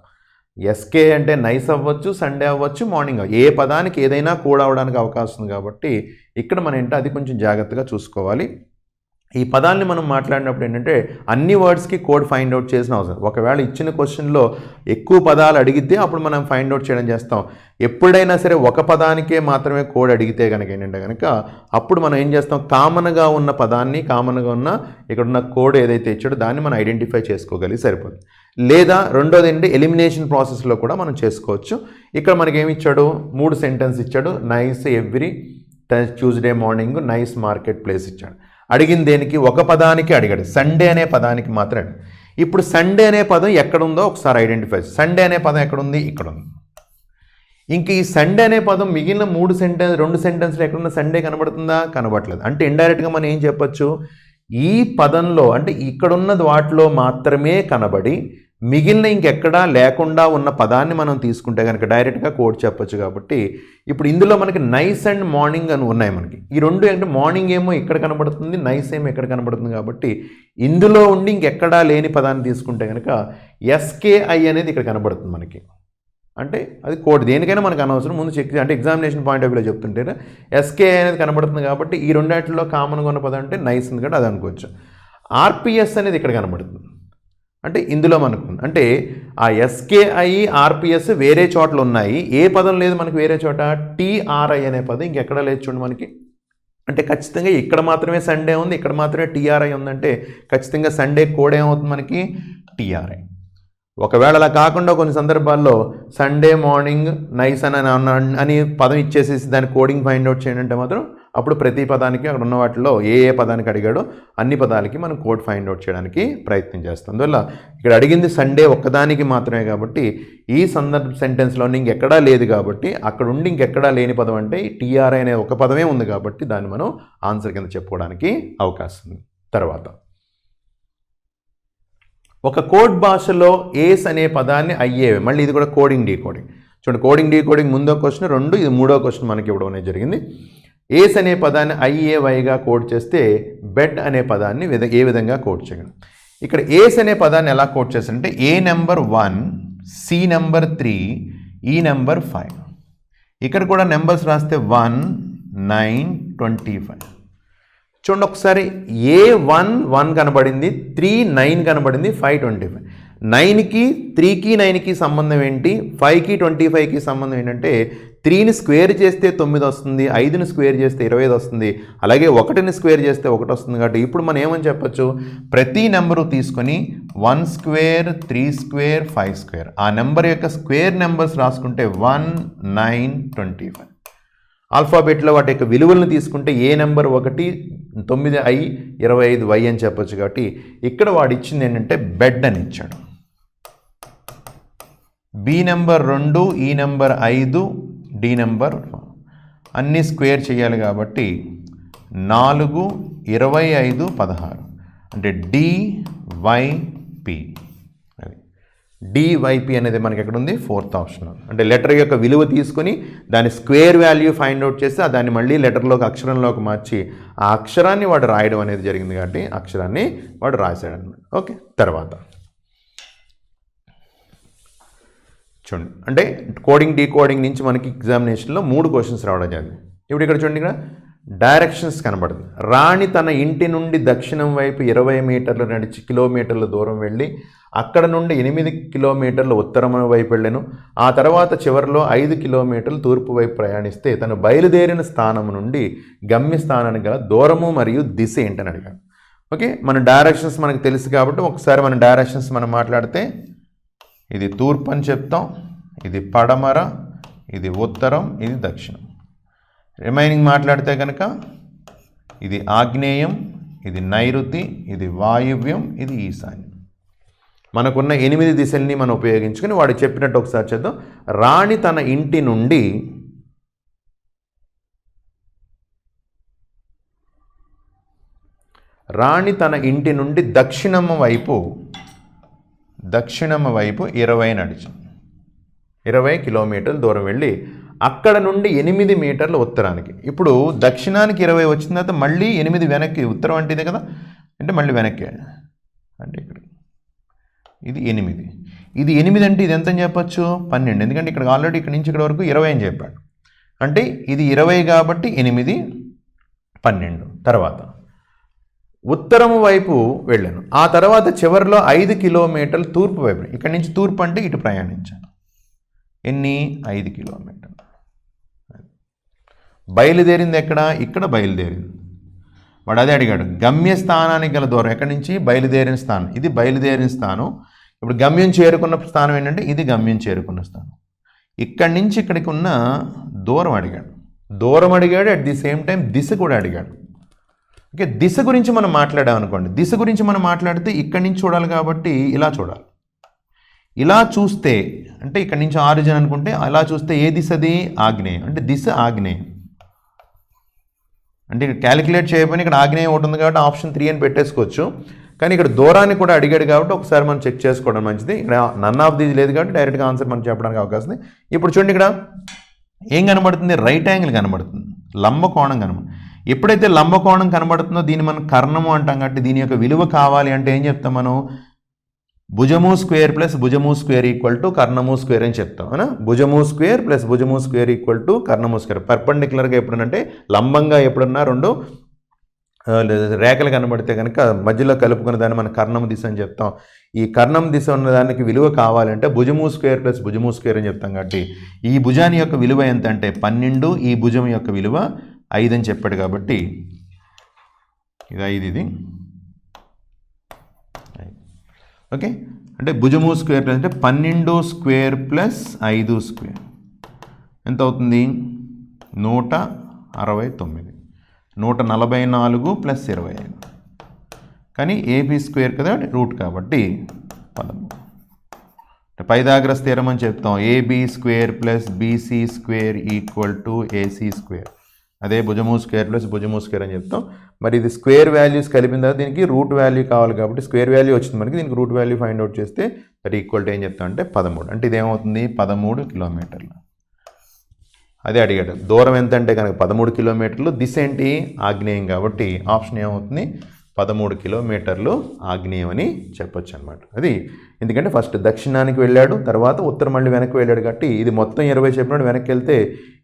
ఎస్కే అంటే నైస్ అవ్వచ్చు, సండే అవ్వచ్చు, మార్నింగ్ అవ్వచ్చు, ఏ పదానికి ఏదైనా కోడ్ అవ్వడానికి అవకాశం ఉంది. కాబట్టి ఇక్కడ మనం ఏంటంటే అది కొంచెం జాగ్రత్తగా చూసుకోవాలి. ఈ పదాలని మనం మాట్లాడినప్పుడు ఏంటంటే అన్ని వర్డ్స్కి కోడ్ ఫైండ్ అవుట్ చేసిన అవసరం. ఒకవేళ ఇచ్చిన క్వశ్చన్లో ఎక్కువ పదాలు అడిగితే అప్పుడు మనం ఫైండ్ అవుట్ చేయడం చేస్తాం. ఎప్పుడైనా సరే ఒక పదానికే మాత్రమే కోడ్ అడిగితే కనుక ఏంటంటే కనుక అప్పుడు మనం ఏం చేస్తాం, కామన్గా ఉన్న పదాన్ని, కామన్గా ఉన్న ఇక్కడ ఉన్న కోడ్ ఏదైతే ఇచ్చాడో దాన్ని మనం ఐడెంటిఫై చేసుకోగలిగి సరిపోతుంది. లేదా రెండోది ఏంటంటే ఎలిమినేషన్ ప్రాసెస్లో కూడా మనం చేసుకోవచ్చు. ఇక్కడ మనకి ఏమి ఇచ్చాడు, 3 సెంటెన్స్ ఇచ్చాడు. Nice every Tuesday morning, nice market place ఇచ్చాడు. అడిగిన దేనికి, ఒక పదానికి అడిగాడు, సండే అనే పదానికి మాత్రం. ఇప్పుడు సండే అనే పదం ఎక్కడుందో ఒకసారి ఐడెంటిఫై. సండే అనే పదం ఎక్కడుంది, ఇక్కడ ఉంది. ఇంక ఈ సండే అనే పదం మిగిలిన 2 సెంటెన్స్లు ఎక్కడున్న సండే కనబడుతుందా, కనబడట్లేదు. అంటే ఇండైరెక్ట్గా మనం ఏం చెప్పచ్చు, ఈ పదంలో అంటే ఇక్కడున్న వాటిలో మాత్రమే కనబడి మిగిలిన ఇంకెక్కడా లేకుండా ఉన్న పదాన్ని మనం తీసుకుంటే కనుక డైరెక్ట్గా కోడ్ చెప్పచ్చు. కాబట్టి ఇప్పుడు ఇందులో మనకి నైస్ అండ్ మార్నింగ్ అని ఉన్నాయి మనకి. ఈ రెండు అంటే మార్నింగ్ ఏమో ఇక్కడ కనబడుతుంది, నైస్ ఏమో ఇక్కడ కనబడుతుంది. కాబట్టి ఇందులో ఉండి ఇంకెక్కడా లేని పదాన్ని తీసుకుంటే కనుక ఎస్కేఐ అనేది ఇక్కడ కనబడుతుంది మనకి. అంటే అది కోడ్, దేనికైనా మనకు అనవసరం, ముందు చెక్ అంటే ఎగ్జామినేషన్ పాయింట్ ఆఫ్ వ్యూలో చెప్తుంటే ఎస్కేఐ అనేది కనబడుతుంది. కాబట్టి ఈ రెండాటిలో కామన్గా ఉన్న పదం అంటే నైస్ ఉంది కాబట్టి అది అనుకోవచ్చు. ఆర్పిఎస్ అనేది ఇక్కడ కనబడుతుంది, అంటే ఇందులో మనకు అంటే ఆ ఎస్కేఐ ఆర్పిఎస్ వేరే చోట్ల ఉన్నాయి. ఏ పదం లేదు మనకు వేరే చోట, టీఆర్ఐ అనే పదం ఇంకెక్కడ లేదు చూడండి మనకి. అంటే ఖచ్చితంగా ఇక్కడ మాత్రమే సండే ఉంది, ఇక్కడ మాత్రమే టీఆర్ఐ ఉందంటే ఖచ్చితంగా సండే కోడ్ ఏమవుతుంది మనకి, టీఆర్ఐ. ఒకవేళ అలా కాకుండా కొన్ని సందర్భాల్లో సండే మార్నింగ్ నైస్ అని పదం ఇచ్చేసేసి దాని కోడింగ్ ఫైండ్ అవుట్ చేయండి అంటే మాత్రం అప్పుడు ప్రతి పదానికి అక్కడ ఉన్న వాటిలో ఏ పదానికి అడిగాడో అన్ని పదాలకి మనం కోడ్ ఫైండ్ అవుట్ చేయడానికి ప్రయత్నం చేస్తాం. అందువల్ల ఇక్కడ అడిగింది సండే ఒక్కదానికి మాత్రమే కాబట్టి ఈ సెంటెన్స్లో ఇంకెక్కడా లేదు కాబట్టి అక్కడ ఉండి ఇంకెక్కడా లేని పదం అంటే టీఆర్ఐ అనే ఒక పదమే ఉంది కాబట్టి దాన్ని మనం ఆన్సర్ కింద చెప్పుకోవడానికి అవకాశం ఉంది. తర్వాత ఒక కోడ్ భాషలో ఏస్ అనే పదాన్ని అయ్యేవి, మళ్ళీ ఇది కూడా కోడింగ్ డీకోడింగ్. చూడండి, కోడింగ్ డీకోడింగ్ ముందో క్వశ్చన్ 2, ఇది 3వ క్వశ్చన్ మనకి ఇవ్వడం అనేది జరిగింది. ఏస్ అనే పదాన్ని ఐఏవైగా కోడ్ చేస్తే బెడ్ అనే పదాన్ని ఏ విధంగా కోడ్ చేయగలం. ఇక్కడ ఏస్ అనే పదాన్ని ఎలా కోడ్ చేస్తారంటే ఏ నెంబర్ 1, సి నెంబర్ 3, ఈ నెంబర్ 5. ఇక్కడ కూడా నెంబర్స్ రాస్తే 1, 9, 25. చూడండి ఒకసారి, A1 కనబడింది, 3, 9 కనబడింది, 5, 25. 9కి 3కి 9కి సంబంధం ఏంటి, 5కి 25కి సంబంధం ఏంటంటే 3ని స్క్వేర్ చేస్తే 9 వస్తుంది, 5ని స్క్వేర్ చేస్తే 25 వస్తుంది, అలాగే 1ని స్క్వేర్ చేస్తే 1 వస్తుంది. కాబట్టి ఇప్పుడు మనం ఏమని చెప్పచ్చు, ప్రతి నెంబరు తీసుకొని 1 స్క్వేర్, 3 స్క్వేర్, 5 స్క్వేర్ ఆ నెంబర్ యొక్క స్క్వేర్ నెంబర్స్ రాసుకుంటే 1, 9, 25. ఆల్ఫాబెట్లో వాటి యొక్క విలువలను తీసుకుంటే ఏ నెంబర్ 1, 9i, 25y అని చెప్పొచ్చు. కాబట్టి ఇక్కడ వాడు ఇచ్చింది ఏంటంటే బెడ్ అని ఇచ్చాడు. బి నెంబర్ 2, ఈ నెంబర్ 5, డి నెంబర్ అన్నీ స్క్వేర్ చేయాలి కాబట్టి 4, 25, 16 అంటే డివైపి. డివైపి అనేది మనకి ఎక్కడ ఉంది, 4th ఆప్షన్. అంటే లెటర్ యొక్క విలువ తీసుకొని దాని స్క్వేర్ వాల్యూ ఫైండ్ అవుట్ చేసి దాన్ని మళ్ళీ లెటర్లోకి అక్షరంలోకి మార్చి ఆ అక్షరాన్ని వాడు రాయడం అనేది జరిగింది. కాబట్టి అక్షరాన్ని వాడు రాశాడు అనమాట. ఓకే, తర్వాత చూడండి, అంటే కోడింగ్ డీకోడింగ్ నుంచి మనకి ఎగ్జామినేషన్లో 3 క్వశ్చన్స్ రావడం జరిగింది. ఇప్పుడు ఇక్కడ చూడండి, ఇక్కడ డైరెక్షన్స్ కనబడుతుంది. రాణి తన ఇంటి నుండి దక్షిణం వైపు 20 మీటర్లు నడిచి కిలోమీటర్ల దూరం వెళ్ళి అక్కడ నుండి 8 కిలోమీటర్లు ఉత్తరం వైపు వెళ్ళాను. ఆ తర్వాత చివరిలో 5 కిలోమీటర్లు తూర్పు వైపు ప్రయాణిస్తే తను బయలుదేరిన స్థానం నుండి గమ్యస్థానానికి గల దూరము మరియు దిశ ఏంటని అడిగాను. ఓకే, మన డైరెక్షన్స్ మనకు తెలుసు కాబట్టి ఒకసారి మన డైరెక్షన్స్ మనం మాట్లాడితే ఇది తూర్పు అని చెప్తాం, ఇది పడమర, ఇది ఉత్తరం, ఇది దక్షిణం. రిమైనింగ్ మాట్లాడితే కనుక ఇది ఆగ్నేయం, ఇది నైరుతి, ఇది వాయువ్యం, ఇది ఈశాన్యం. మనకున్న 8 దిశల్ని మనం ఉపయోగించుకొని వాడు చెప్పినట్టు ఒకసారి చేద్దాం. రాణి తన ఇంటి నుండి రాణి తన ఇంటి నుండి దక్షిణం వైపు 20 నడిచింది. 20 కిలోమీటర్ల దూరం వెళ్ళి అక్కడ నుండి 8 మీటర్ల ఉత్తరానికి. ఇప్పుడు దక్షిణానికి 20 వచ్చిన తర్వాత మళ్ళీ 8 వెనక్కి, ఉత్తరం అంటే ఇదే కదా, అంటే మళ్ళీ వెనక్కి, అంటే ఇక్కడ ఇది 8. ఇది 8 అంటే ఇది ఎంత అని చెప్పచ్చు? 12. ఎందుకంటే ఇక్కడ ఆల్రెడీ ఇక్కడ నుంచి ఇక్కడ వరకు 20 అని చెప్పాడు. అంటే ఇది 20 కాబట్టి 8, 12. తర్వాత ఉత్తరం వైపు వెళ్ళాను. ఆ తర్వాత చివరిలో 5 కిలోమీటర్లు తూర్పు వైపు. ఇక్కడ నుంచి తూర్పు అంటే ఇటు ప్రయాణించాను. ఎన్ని? 5 కిలోమీటర్లు. బయలుదేరింది ఎక్కడ? ఇక్కడ బయలుదేరింది. వాడు అదే అడిగాడు, గమ్యస్థానానికి గల దూరం ఎక్కడి నుంచి? బయలుదేరిన స్థానం. ఇది బయలుదేరిన స్థానం. ఇప్పుడు గమ్యం చేరుకున్న స్థానం ఏంటంటే ఇది గమ్యం చేరుకున్న స్థానం. ఇక్కడి నుంచి ఇక్కడికి ఉన్న దూరం అడిగాడు. అట్ ది సేమ్ టైం దిశ కూడా అడిగాడు. ఓకే, దిశ గురించి మనం మాట్లాడామనుకోండి. దిశ గురించి మనం మాట్లాడితే ఇక్కడి నుంచి చూడాలి కాబట్టి ఇలా చూడాలి. ఇలా చూస్తే అంటే ఇక్కడి నుంచి ఆరిజిన్ అనుకుంటే అలా చూస్తే ఏ దిశది? ఆగ్నేయం. అంటే దిశ ఆగ్నేయం. అంటే ఇక్కడ క్యాలిక్యులేట్ చేయకపోయినా ఇక్కడ ఆగ్నేయం ఒకటి ఉంది కాబట్టి ఆప్షన్ 3 అని పెట్టేసుకోవచ్చు. కానీ ఇక్కడ దూరాన్ని కూడా అడిగాడు కాబట్టి ఒకసారి మనం చెక్ చేసుకోవడం మంచిది. ఇక్కడ నన్ ఆఫ్ దీస్ లేదు కాబట్టి డైరెక్ట్గా ఆన్సర్ మనం చెప్పడానికి అవకాశం ఉంది. ఇప్పుడు చూడండి, ఇక్కడ ఏం కనబడుతుంది? రైట్ యాంగిల్ కనబడుతుంది, లంబకోణం కనబడుతుంది. ఎప్పుడైతే లంబకోణం కనబడుతుందో దీన్ని మనం కర్ణము అంటాం. కాబట్టి దీని యొక్క విలువ కావాలి అంటే ఏం చెప్తాం మనం? భుజము స్క్వేర్ ప్లస్ భుజము స్క్వేర్ ఈక్వల్ టు కర్ణము స్క్వేర్ అని చెప్తాం. అవునా? భుజము స్క్వేర్ ప్లస్ భుజము స్క్వేర్ ఈక్వల్ టు కర్ణము స్క్వేర్. పర్పెండిక్యులర్గా ఎప్పుడనంటే లంబంగా ఎప్పుడన్నా 2 రేఖలు కనబడితే కనుక మధ్యలో కలుపుకున్న దాన్ని మనం కర్ణము దిశ అని చెప్తాం. ఈ కర్ణం దిశ ఉన్న దానికి విలువ కావాలంటే భుజము స్క్వేర్ ప్లస్ భుజము స్క్వేర్ అని చెప్తాం. కాబట్టి ఈ భుజాని యొక్క విలువ ఎంత అంటే 12, ఈ భుజం యొక్క విలువ 5 అని చెప్పాడు. కాబట్టి ఇది 5, ఇది 5. ఓకే, అంటే భుజము స్క్వేర్ ప్లస్ అంటే 12 స్క్వేర్ ప్లస్ 5 స్క్వేర్ ఎంత అవుతుంది? 169. 144 ప్లస్ 25. కానీ ఏబీ స్క్వేర్ కదా రూట్ కాబట్టి 13. పైథాగరస్ థీరం అని చెప్తాం. AB square plus BC square equal to AC square. అదే భుజము స్క్వేర్ ప్లస్ భుజము స్క్వేర్ అని చెప్తాం. మరి ఇది స్క్వేర్ వాల్యూస్ కలిపిన తర్వాత దీనికి రూట్ వాల్యూ కావాలి కాబట్టి స్క్వేర్ వాల్యూ వచ్చింది మనకి. దీనికి రూట్ వాల్యూ ఫైండ్ అవుట్ చేస్తే దట్ ఈక్వల్ టు ఏం చెప్తాం అంటే 13. అంటే ఇదేమవుతుంది? 13 కిలోమీటర్లు. అదే అడిగాడు. దూరం ఎంత అంటే కనుక 13 కిలోమీటర్లు. దిశ ఏంటి? ఆగ్నేయం. కాబట్టి ఆప్షన్ ఏమవుతుంది? 13 కిలోమీటర్లు ఆగ్నేయం అని చెప్పొచ్చు అనమాట. అది ఎందుకంటే ఫస్ట్ దక్షిణానికి వెళ్ళాడు, తర్వాత ఉత్తరం మళ్ళీ వెనక్కి వెళ్ళాడు. కాబట్టి ఇది మొత్తం 20 చెప్పినప్పుడు వెనక్కి వెళ్తే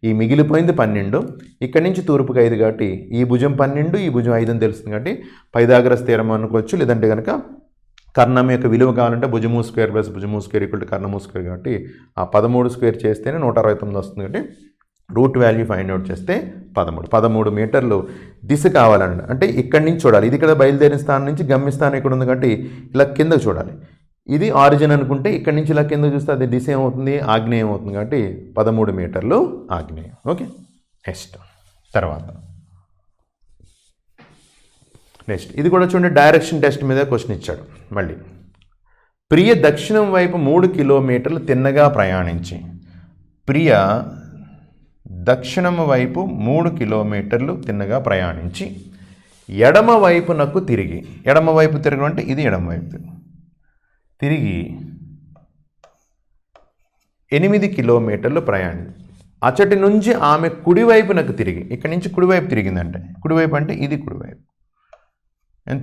ఈ మిగిలిపోయింది 12. ఇక్కడి నుంచి తూర్పుకి 5 కాబట్టి ఈ భుజం 12, ఈ భుజం 5 అని తెలుస్తుంది. కాబట్టి పైథాగరస్ థీరం అనుకోవచ్చు. లేదంటే కనుక కర్ణం యొక్క విలువ కావాలంటే భుజము స్క్వేర్ ప్లస్ భుజము స్క్వేర్ ఈక్వల్ టు కర్ణము స్క్వేర్. కాబట్టి ఆ 13 స్క్వేర్ చేస్తేనే 169 వస్తుంది. కాబట్టి రూట్ వాల్యూ ఫైండ్ అవుట్ చేస్తే 13 మీటర్లు దిశ కావాలండి. అంటే ఇక్కడి నుంచి చూడాలి. ఇది ఇక్కడ బయలుదేరిన స్థానం నుంచి గమ్యస్థానం ఇక్కడ ఉంది కాబట్టి ఇలా కిందకు చూడాలి. ఇది ఆరిజిన్ అనుకుంటే ఇక్కడి నుంచి ఇలా కింద చూస్తే అది దిశ ఏమవుతుంది? ఆగ్నేయం అవుతుంది. కాబట్టి 13 మీటర్లు ఆగ్నేయం. ఓకే, నెక్స్ట్ ఇది కూడా చూడండి, డైరెక్షన్ టెస్ట్ మీద క్వశ్చన్ ఇచ్చాడు. మళ్ళీ ప్రియ దక్షిణం వైపు 3 కిలోమీటర్లు తిన్నగా ప్రయాణించి, ప్రియ దక్షిణం వైపు 3 కిలోమీటర్లు తిన్నగా ప్రయాణించి ఎడమ వైపునకు తిరిగి, ఎడమ వైపు తిరగడం అంటే ఇది ఎడమ వైపు తిరిగి 8 కిలోమీటర్లు ప్రయాణించి అచ్చటి నుంచి ఆమె కుడివైపునకు తిరిగి, ఇక్కడి నుంచి కుడివైపు తిరిగిందంటే, కుడివైపు అంటే ఇది కుడివైపు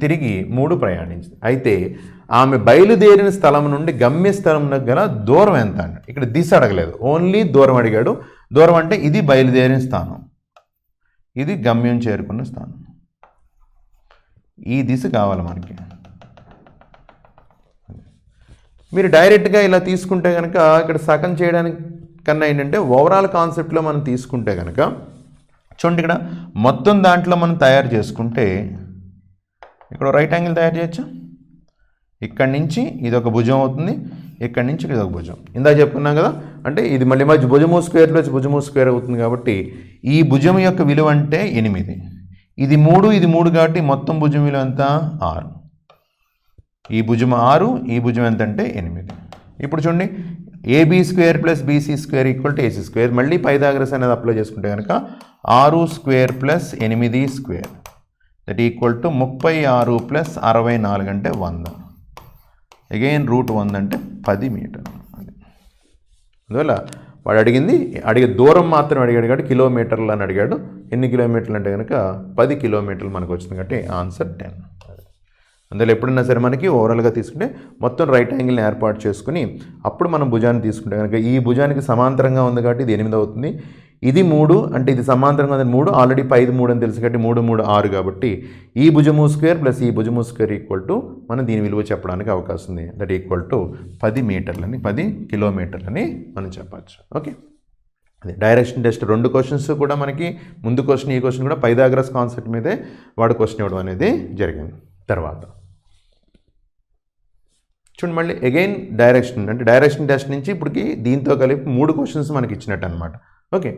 తిరిగి 3 ప్రయాణించింది. అయితే ఆమె బయలుదేరిన స్థలం నుండి గమ్యస్థలంకు గల దూరం ఎంత అంటే ఇక్కడ దిశ అడగలేదు, ఓన్లీ దూరం అడిగాడు. దూరం అంటే ఇది బయలుదేరిన స్థానం, ఇది గమ్యం చేరుకున్న స్థానం. ఈ దిశ కావాలి మనకి. మీరు డైరెక్ట్గా ఇలా తీసుకుంటే కనుక ఇక్కడ సగం చేయడానికి కన్నా ఏంటంటే ఓవరాల్ కాన్సెప్ట్లో మనం తీసుకుంటే కనుక చూడండి, ఇక్కడ మొత్తం దాంట్లో మనం తయారు చేసుకుంటే ఇక్కడ రైట్ యాంగిల్ తయారు చేయొచ్చు. ఇక్కడి నుంచి ఇది ఒక భుజం అవుతుంది, ఇక్కడి నుంచి ఇది ఒక భుజం. ఇందాక చెప్పుకున్నాం కదా, అంటే ఇది మళ్ళీ భుజము స్క్వేర్ ప్లస్ భుజము స్క్వేర్ అవుతుంది. కాబట్టి ఈ భుజం యొక్క విలువ అంటే 8, ఇది 3, ఇది 3 కాబట్టి మొత్తం భుజం విలువ ఎంత? 6. ఈ భుజం 6, ఈ భుజం ఎంత అంటే 8. ఇప్పుడు చూడండి, AB square plus BC square equal to AC square. మళ్ళీ పైథాగరస్ అనేది అప్లై చేసుకుంటే కనుక 6 square plus 8 square that equal to 36 plus 64 అంటే 100. అగైన్ రూట్ 100 అంటే 10 మీటర్. అందువల్ల వాడు అడిగే దూరం మాత్రం అడిగాడు కాబట్టి కిలోమీటర్లు అని అడిగాడు. ఎన్ని కిలోమీటర్లు అంటే కనుక 10 కిలోమీటర్లు మనకు వచ్చింది కాబట్టి ఆన్సర్ 10. అందులో ఎప్పుడైనా సరే మనకి ఓవరాల్గా తీసుకుంటే మొత్తం రైట్ యాంగిల్ని ఏర్పాటు చేసుకుని అప్పుడు మనం భుజాన్ని తీసుకుంటే కనుక ఈ భుజానికి సమాంతరంగా ఉంది కాబట్టి ఇది 8 అవుతుంది. ఇది 3 అంటే ఇది సమాంతరంగా ఉంది 3, ఆల్రెడీ 5 3 అని తెలుసు కాబట్టి 3 3 6 కాబట్టి ఈ భుజము స్క్వేర్ ప్లస్ ఈ భుజము స్క్వేర్ ఈక్వల్ టు మనం దీని విలువ చెప్పడానికి అవకాశం ఉంది. దట్ ఈక్వల్ టు 10 మీటర్లని 10 కిలోమీటర్లని మనం చెప్పచ్చు. ఓకే, అదే డైరెక్షన్ టెస్ట్ 2 క్వశ్చన్స్ కూడా మనకి ముందు క్వశ్చన్ ఈ క్వశ్చన్ కూడా పైథాగరస్ కాన్సెప్ట్ మీదే వాడు క్వశ్చన్ ఇవ్వడం అనేది జరిగింది. తర్వాత చూడండి మళ్ళీ అగైన్ డైరెక్షన్ టెస్ట్ నుంచి ఇప్పటికి దీంతో కలిపి 3 క్వశ్చన్స్ మనకి ఇచ్చినట్టు అనమాట. ఓకే,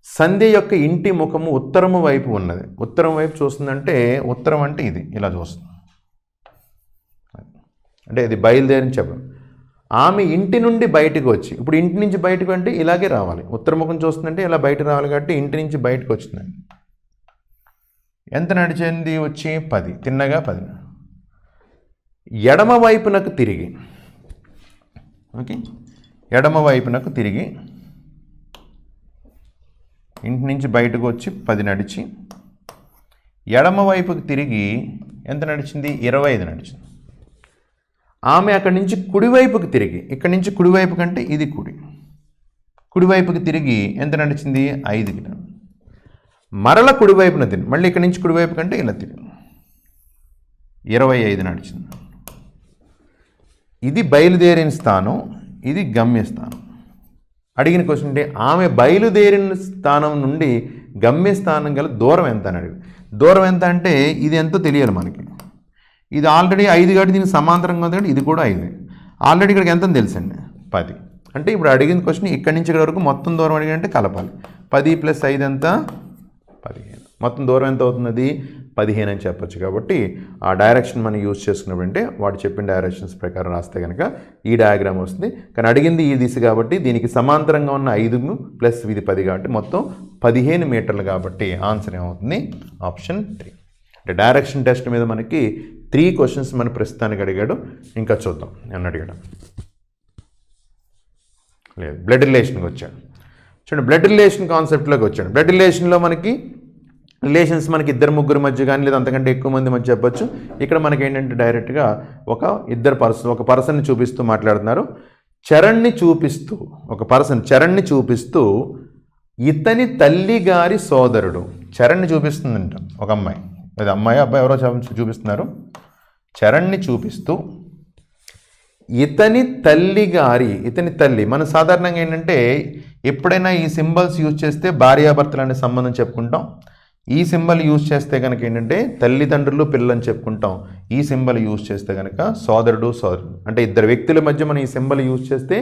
సంధ్య యొక్క ఇంటి ముఖము ఉత్తరము వైపు ఉన్నది. ఉత్తరం వైపు చూస్తుందంటే ఉత్తరం అంటే ఇది ఇలా చూస్తుంది, అంటే ఇది బయలుదేరి చెప్పడం. ఆమె ఇంటి నుండి బయటకు వచ్చి, ఇప్పుడు ఇంటి నుంచి బయటకు అంటే ఇలాగే రావాలి. ఉత్తర ముఖం చూస్తుందంటే ఇలా బయట రావాలి కాబట్టి ఇంటి నుంచి బయటకు వచ్చిందండి. ఎంత నడిచింది వచ్చి 10, తిన్నగా 10. ఎడమ వైపునకు తిరిగి, ఓకే, ఎడమ వైపునకు తిరిగి ఇంటి నుంచి బయటకు వచ్చి 10 నడిచి ఎడమ వైపుకి తిరిగి ఎంత నడిచింది 25 నడిచింది. ఆమె అక్కడి నుంచి కుడివైపుకి తిరిగి, ఇక్కడి నుంచి కుడివైపు కంటే ఇది కుడివైపుకి తిరిగి ఎంత నడిచింది 5 కిలోమీటర్లు. మరల కుడివైపున తిరిగి మళ్ళీ ఇక్కడి నుంచి కుడివైపు కంటే ఇలా తిరిగి 25 నడిచింది. ఇది బయలుదేరిన స్థానం, ఇది గమ్యస్థానం. అడిగిన క్వశ్చన్ అంటే ఆమె బయలుదేరిన స్థానం నుండి గమ్యస్థానం గల దూరం ఎంత అని అడిగి. దూరం ఎంత అంటే ఇది ఎంతో తెలియాలి మనకి. ఇది ఆల్రెడీ 5 కాబట్టి దీనికి సమాంతరంగా ఉంది కాబట్టి ఇది కూడా 5. ఆల్రెడీ ఇక్కడికి ఎంత తెలుసండి 10. అంటే ఇప్పుడు అడిగిన క్వశ్చన్ ఇక్కడి నుంచి ఇక్కడ వరకు మొత్తం దూరం అడిగినంటే కలపాలి. 10 + 5 ఎంత 15. మొత్తం దూరం ఎంత అవుతుంది 15 అని చెప్పొచ్చు. కాబట్టి ఆ డైరెక్షన్ మనం యూజ్ చేసుకున్నప్పుడంటే వాడు చెప్పిన డైరెక్షన్స్ ప్రకారం రాస్తే కనుక ఈ డయాగ్రామ్ వస్తుంది. కానీ అడిగింది ఈ దిశ కాబట్టి దీనికి సమాంతరంగా ఉన్న 5 ప్లస్ ఇది 10 కాబట్టి మొత్తం 15 మీటర్లు కాబట్టి ఆన్సర్ ఏమవుతుంది ఆప్షన్ 3. అంటే డైరెక్షన్ టెస్ట్ మీద మనకి 3 క్వశ్చన్స్ మన ప్రస్తుతానికి అడిగాడు. ఇంకా చూద్దాం నన్ను అడిగాడు. లేదు, బ్లడ్ రిలేషన్కి వచ్చాడు. చూడండి, బ్లడ్ రిలేషన్ కాన్సెప్ట్లోకి వచ్చాడు. బ్లడ్ రిలేషన్లో మనకి రిలేషన్స్ మనకి 2 3 మధ్య కానీ లేదా అంతకంటే ఎక్కువ మంది మధ్య చెప్పచ్చు. ఇక్కడ మనకి ఏంటంటే డైరెక్ట్గా ఒక పర్సన్ని చూపిస్తూ మాట్లాడుతున్నారు. చరణ్ని చూపిస్తూ చరణ్ని చూపిస్తూ ఇతని తల్లి గారి సోదరుడు, చరణ్ని చూపిస్తుందంట ఒక అమ్మాయి, లేదా అబ్బాయి ఎవరో చూపిస్తున్నారు. చరణ్ని చూపిస్తూ ఇతని తల్లి. మనం సాధారణంగా ఏంటంటే ఎప్పుడైనా ఈ సింబల్స్ యూజ్ చేస్తే భార్యాభర్తలు అనే సంబంధం చెప్పుకుంటాం. ఈ సింబల్ యూజ్ చేస్తే కనుక ఏంటంటే తల్లిదండ్రులు పిల్లలని చెప్పుకుంటాం. ఈ సింబల్ యూజ్ చేస్తే కనుక సోదరుడు అంటే 2 వ్యక్తుల మధ్య మనం ఈ సింబల్ యూజ్ చేస్తే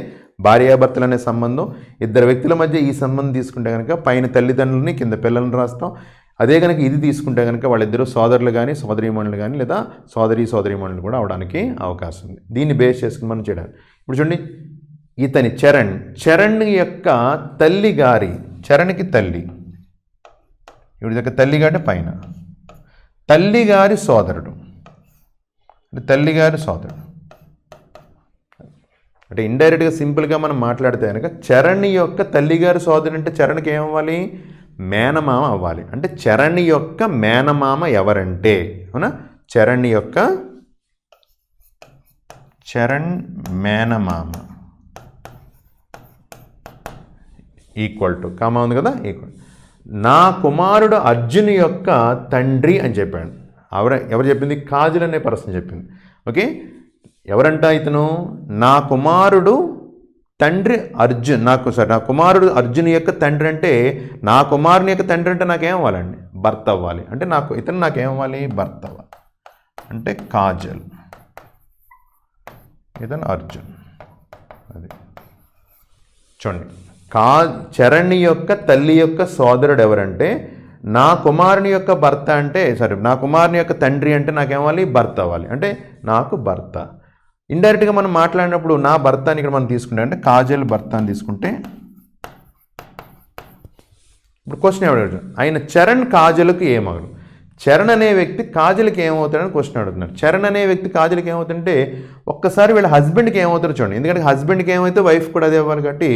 భార్యాభర్తలు అనే సంబంధం. 2 వ్యక్తుల మధ్య ఈ సంబంధం తీసుకుంటే కనుక పైన తల్లిదండ్రులని కింద పిల్లల్ని రాస్తాం. అదే కనుక ఇది తీసుకుంటే కనుక వాళ్ళిద్దరూ సోదరులు కానీ సోదరీమణులు కానీ లేదా సోదరీమణులు కూడా అవడానికి అవకాశం ఉంది. దీన్ని బేస్ చేసుకుని మనం చేయడానికి ఇప్పుడు చూడండి, ఇతని చరణ్ యొక్క తల్లి గారి, చరణ్కి తల్లి, ఇప్పుడు దగ్గర తల్లి గారి పైన తల్లిగారి సోదరుడు, అంటే ఇండైరెక్ట్గా సింపుల్గా మనం మాట్లాడితే కనుక చరణ్ యొక్క తల్లిగారి సోదరుడు అంటే చరణ్కి ఏమవ్వాలి మేనమామ అవ్వాలి. అంటే చరణ్ యొక్క మేనమామ ఎవరంటే అవునా, చరణ్ మేనమామ ఈక్వల్ టు కామా ఉంది కదా, ఈక్వల్ నా కుమారుడు అర్జున్ యొక్క తండ్రి అని చెప్పాడు. ఎవరు చెప్పింది? కాజల్ అనే పర్సన్ చెప్పింది. ఓకే, ఎవరంట ఇతను? నా కుమారుడు తండ్రి అర్జున్, నా కుమారుడు అర్జున్ యొక్క తండ్రి అంటే నా కుమారుని యొక్క తండ్రి అంటే నాకేం అవ్వాలండి? భర్త అవ్వాలి. అంటే ఇతను నాకేం అవ్వాలి? భర్త అవ్వాలి. అంటే కాజల్, ఇతను అర్జున్. అది చూడండి, చరణ్ యొక్క తల్లి యొక్క సోదరుడు ఎవరంటే నా కుమారుని యొక్క భర్త అంటే నా కుమారుని యొక్క తండ్రి అంటే నాకేమవ్వాలి? భర్త అవ్వాలి. అంటే నాకు భర్త. ఇండైరెక్ట్గా మనం మాట్లాడినప్పుడు నా భర్త అని ఇక్కడ మనం తీసుకుంటే అంటే కాజల్ భర్త అని తీసుకుంటే ఇప్పుడు క్వశ్చన్ ఎవరు? ఆయన చరణ్ కాజల్కు ఏ మగడు? చరణ్ అనే వ్యక్తి కాజల్కి ఏమవుతాడని క్వశ్చన్ అడుగుతున్నారు. చరణ్ అనే వ్యక్తి కాజల్కి ఏమవుతుంటే ఒక్కసారి వీళ్ళ హస్బెండ్కి ఏమవుతారో చూడండి. ఎందుకంటే హస్బెండ్కి ఏమైతే వైఫ్ కూడా అదే అవ్వాలి కాబట్టి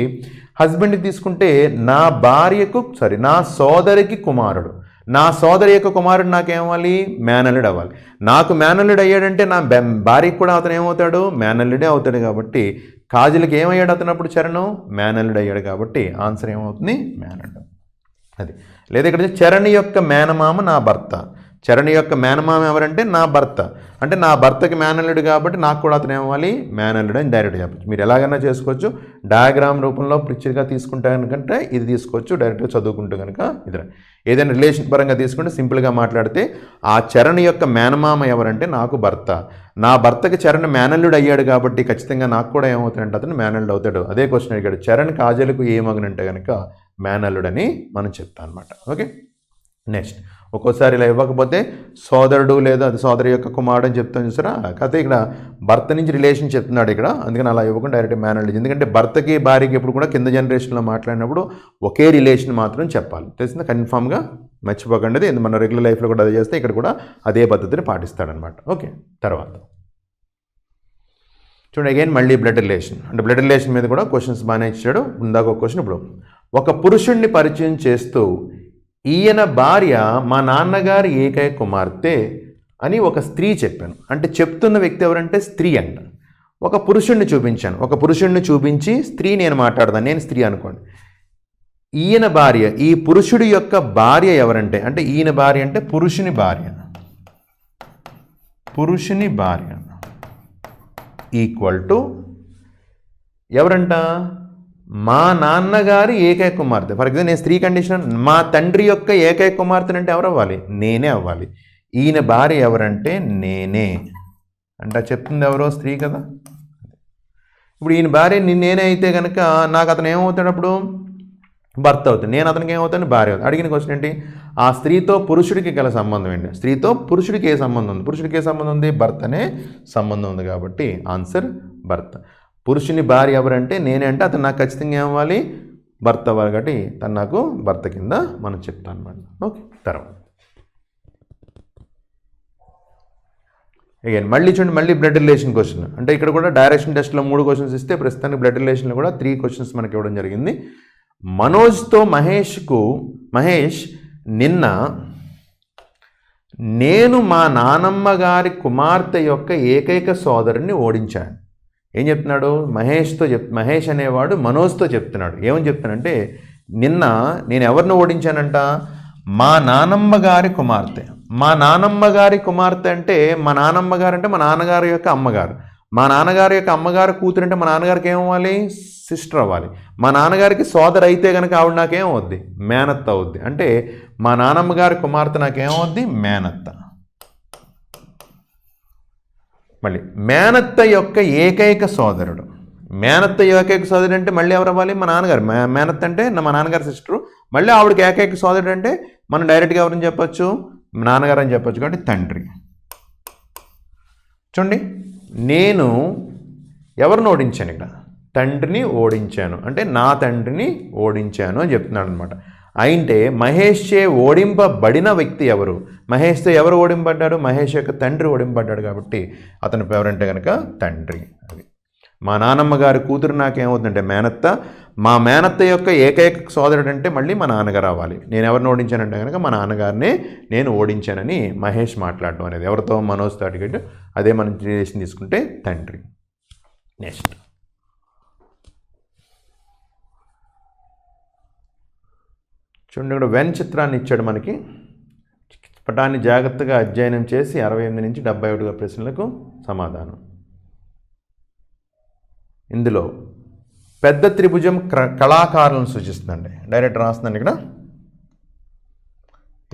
హస్బెండ్కి తీసుకుంటే నా సోదరికి కుమారుడు, నా సోదరి యొక్క కుమారుడు నాకేమవ్వాలి? మేనల్లుడు అవ్వాలి. నాకు మేనల్లుడు అయ్యాడంటే నా భార్యకి కూడా అతను ఏమవుతాడు? మేనల్లుడే అవుతాడు. కాబట్టి కాజల్కి ఏమయ్యాడు అతను అప్పుడు? చరణ్ మేనల్లుడు అయ్యాడు. కాబట్టి ఆన్సర్ ఏమవుతుంది? మేనల్లుడు. అది లేదా ఇక్కడ చరణ్ యొక్క మేనమామ నా భర్త. చరణ్ యొక్క మేనమామ ఎవరంటే నా భర్త. అంటే నా భర్తకి మేనల్లుడు కాబట్టి నాకు కూడా అతను ఏమవ్వాలి? మేనల్లుడు అని డైరెక్ట్ చెప్పచ్చు. మీరు ఎలాగైనా చేసుకోవచ్చు. డయాగ్రామ్ రూపంలో పిక్చర్గా తీసుకుంటే కనుకంటే ఇది తీసుకోవచ్చు. డైరెక్ట్గా చదువుకుంటూ కనుక ఇది ఏదైనా రిలేషన్ పరంగా తీసుకుంటే సింపుల్గా మాట్లాడితే ఆ చరణ్ యొక్క మేనమామ ఎవరంటే నాకు భర్త. నా భర్తకి చరణ్ మేనల్లుడు అయ్యాడు కాబట్టి ఖచ్చితంగా నాకు కూడా ఏమవుతాడంటే అతను మేనల్లుడు అవుతాడు. అదే క్వశ్చన్ అడిగాడు. చరణ్ కాజల్కు ఏమగనంటే కనుక మేనల్లుడని మనం చెప్తాం అనమాట. ఓకే, నెక్స్ట్ ఒక్కోసారి ఇలా ఇవ్వకపోతే సోదరుడు లేదా అది సోదరి యొక్క కుమారుడు అని చెప్తాను చూసారా. కాకపోతే ఇక్కడ భర్త నుంచి రిలేషన్ చెప్తున్నాడు ఇక్కడ, అందుకని అలా ఇవ్వకుండా డైరెక్ట్ మేనల్లుడు. ఎందుకంటే భర్తకి భార్యకి ఎప్పుడు కూడా కింద జనరేషన్లో మాట్లాడినప్పుడు ఒకే రిలేషన్ మాత్రం చెప్పాలి. తెలిసిందా? కన్ఫామ్గా మర్చిపోకండి. మన రెగ్యులర్ లైఫ్లో కూడా అదే చేస్తే ఇక్కడ కూడా అదే పద్ధతిని పాటిస్తాడనమాట. ఓకే, తర్వాత చూడండి అగైన్ మళ్ళీ బ్లడ్ రిలేషన్. అంటే బ్లడ్ రిలేషన్ మీద కూడా క్వశ్చన్స్ బాగానే ఇచ్చాడు. ఇందాక ఒక క్వశ్చన్, ఇప్పుడు ఒక పురుషుణ్ణి పరిచయం చేస్తూ ఈయన భార్య మా నాన్నగారి ఏకైక కుమార్తె అని ఒక స్త్రీ చెప్పాను. అంటే చెప్తున్న వ్యక్తి ఎవరంటే స్త్రీ అంట. ఒక పురుషుణ్ణి చూపించాను. ఒక పురుషుణ్ణి చూపించి స్త్రీ నేను మాట్లాడదాను, నేను స్త్రీ అనుకోండి. ఈయన భార్య, ఈ పురుషుడి యొక్క భార్య ఎవరంటే, అంటే ఈయన భార్య అంటే పురుషుని భార్య, పురుషుని భార్య ఈక్వల్ టు ఎవరంట? మా నాన్నగారి ఏకైక కుమార్తె. ఫర్ ఎగ్జాంపుల్ నేను స్త్రీ కండిషన్, మా తండ్రి యొక్క ఏకైక కుమార్తె అంటే ఎవరు అవ్వాలి? నేనే అవ్వాలి. ఈయన భార్య ఎవరంటే నేనే. అంటే చెప్తుంది ఎవరో? స్త్రీ కదా. ఇప్పుడు ఈయన భార్య నేనే అయితే కనుక నాకు అతను ఏమవుతాడు? అప్పుడు భర్త అవుతుంది. నేను అతనికి ఏమవుతాను? భార్య అవుతుంది. అడిగిన క్వశ్చన్ ఏంటి? ఆ స్త్రీతో పురుషుడికి గల సంబంధం ఏంటి? స్త్రీతో పురుషుడికి ఏ సంబంధం ఉంది? పురుషుడికి ఏ సంబంధం ఉంది? భర్తనే సంబంధం ఉంది. కాబట్టి ఆన్సర్ భర్త. పురుషుని భార్య ఎవరంటే నేనే, అంటే అతను నాకు ఖచ్చితంగా ఏమవ్వాలి? భర్త అవ్వాలి. కాబట్టి తను నాకు భర్త కింద మనం చెప్తాను అనమాట. ఓకే, తర్వాత అగైన్ మళ్ళీ చూడండి, మళ్ళీ బ్లడ్ రిలేషన్ క్వశ్చన్. అంటే ఇక్కడ కూడా డైరెక్షన్ టెస్ట్లో 3 క్వశ్చన్స్ ఇస్తే ప్రస్తుతానికి బ్లడ్ రిలేషన్లో కూడా 3 క్వశ్చన్స్ మనకి ఇవ్వడం జరిగింది. మనోజ్తో మహేష్ నిన్న నేను మా నానమ్మ గారి కుమార్తె యొక్క ఏకైక సోదరుని ఓడించాను. ఏం చెప్తున్నాడు? మహేష్ అనేవాడు మనోజ్తో చెప్తున్నాడు. ఏమని చెప్తున్నాడంటే నిన్న నేను ఎవరిని ఓడించానంట? మా నానమ్మ గారి కుమార్తె. మా నానమ్మ గారి కుమార్తె అంటే మా నానమ్మ గారు అంటే మా నాన్నగారి యొక్క అమ్మగారు. మా నాన్నగారి యొక్క అమ్మగారు కూతురు అంటే మా నాన్నగారికి ఏమవ్వాలి? సిస్టర్ అవ్వాలి. మా నాన్నగారికి సోదరు అయితే కనుక ఆవిడ నాకేమవుద్ది? మేనత్త అవుద్ది. అంటే మా నానమ్మ గారి కుమార్తె నాకేమవుద్ది? మేనత్త. మళ్ళీ మేనత్త యొక్క ఏకైక సోదరుడు. మేనత్త ఏకైక సోదరుడు అంటే మళ్ళీ ఎవరు అవ్వాలి? మా నాన్నగారు. మేనత్త అంటే మా నాన్నగారి సిస్టరు. మళ్ళీ ఆవిడకి ఏకైక సోదరుడు అంటే మనం డైరెక్ట్గా ఎవరిని చెప్పచ్చు? నాన్నగారు అని చెప్పచ్చు. కాబట్టి తండ్రి. చూడండి, నేను ఎవరిని ఓడించాను? ఇక్కడ తండ్రిని ఓడించాను. అంటే నా తండ్రిని ఓడించాను అని చెప్తున్నాడు అనమాట. అయితే మహేష్ చే ఓడింపబడిన వ్యక్తి ఎవరు? మహేష్తో ఎవరు ఓడింపడ్డాడు? మహేష్ యొక్క తండ్రి ఓడింపడ్డాడు. కాబట్టి అతను ఎవరంటే కనుక తండ్రి. అది మా నానమ్మ గారి కూతురు నాకేమవుతుందంటే మేనత్త. మా మేనత్త యొక్క ఏకైక సోదరుడు అంటే మళ్ళీ మా నాన్నగారు అవ్వాలి. నేను ఎవరిని ఓడించానంటే కనుక మా నాన్నగారినే నేను ఓడించానని మహేష్ మాట్లాడటం అనేది. ఎవరితో? మనోజ్తో అడిగాడు. అదే మనం రిలేషన్ తీసుకుంటే తండ్రి. నెక్స్ట్ చూడండి, ఇక్కడ వెన్ చిత్రాన్ని ఇచ్చాడు మనకి. పటాన్ని జాగ్రత్తగా అధ్యయనం చేసి 68 నుంచి 71 ప్రశ్నలకు సమాధానం. ఇందులో పెద్ద త్రిభుజం కళాకారులను సూచిస్తుందండి. డైరెక్ట్ రాస్తుందండి ఇక్కడ.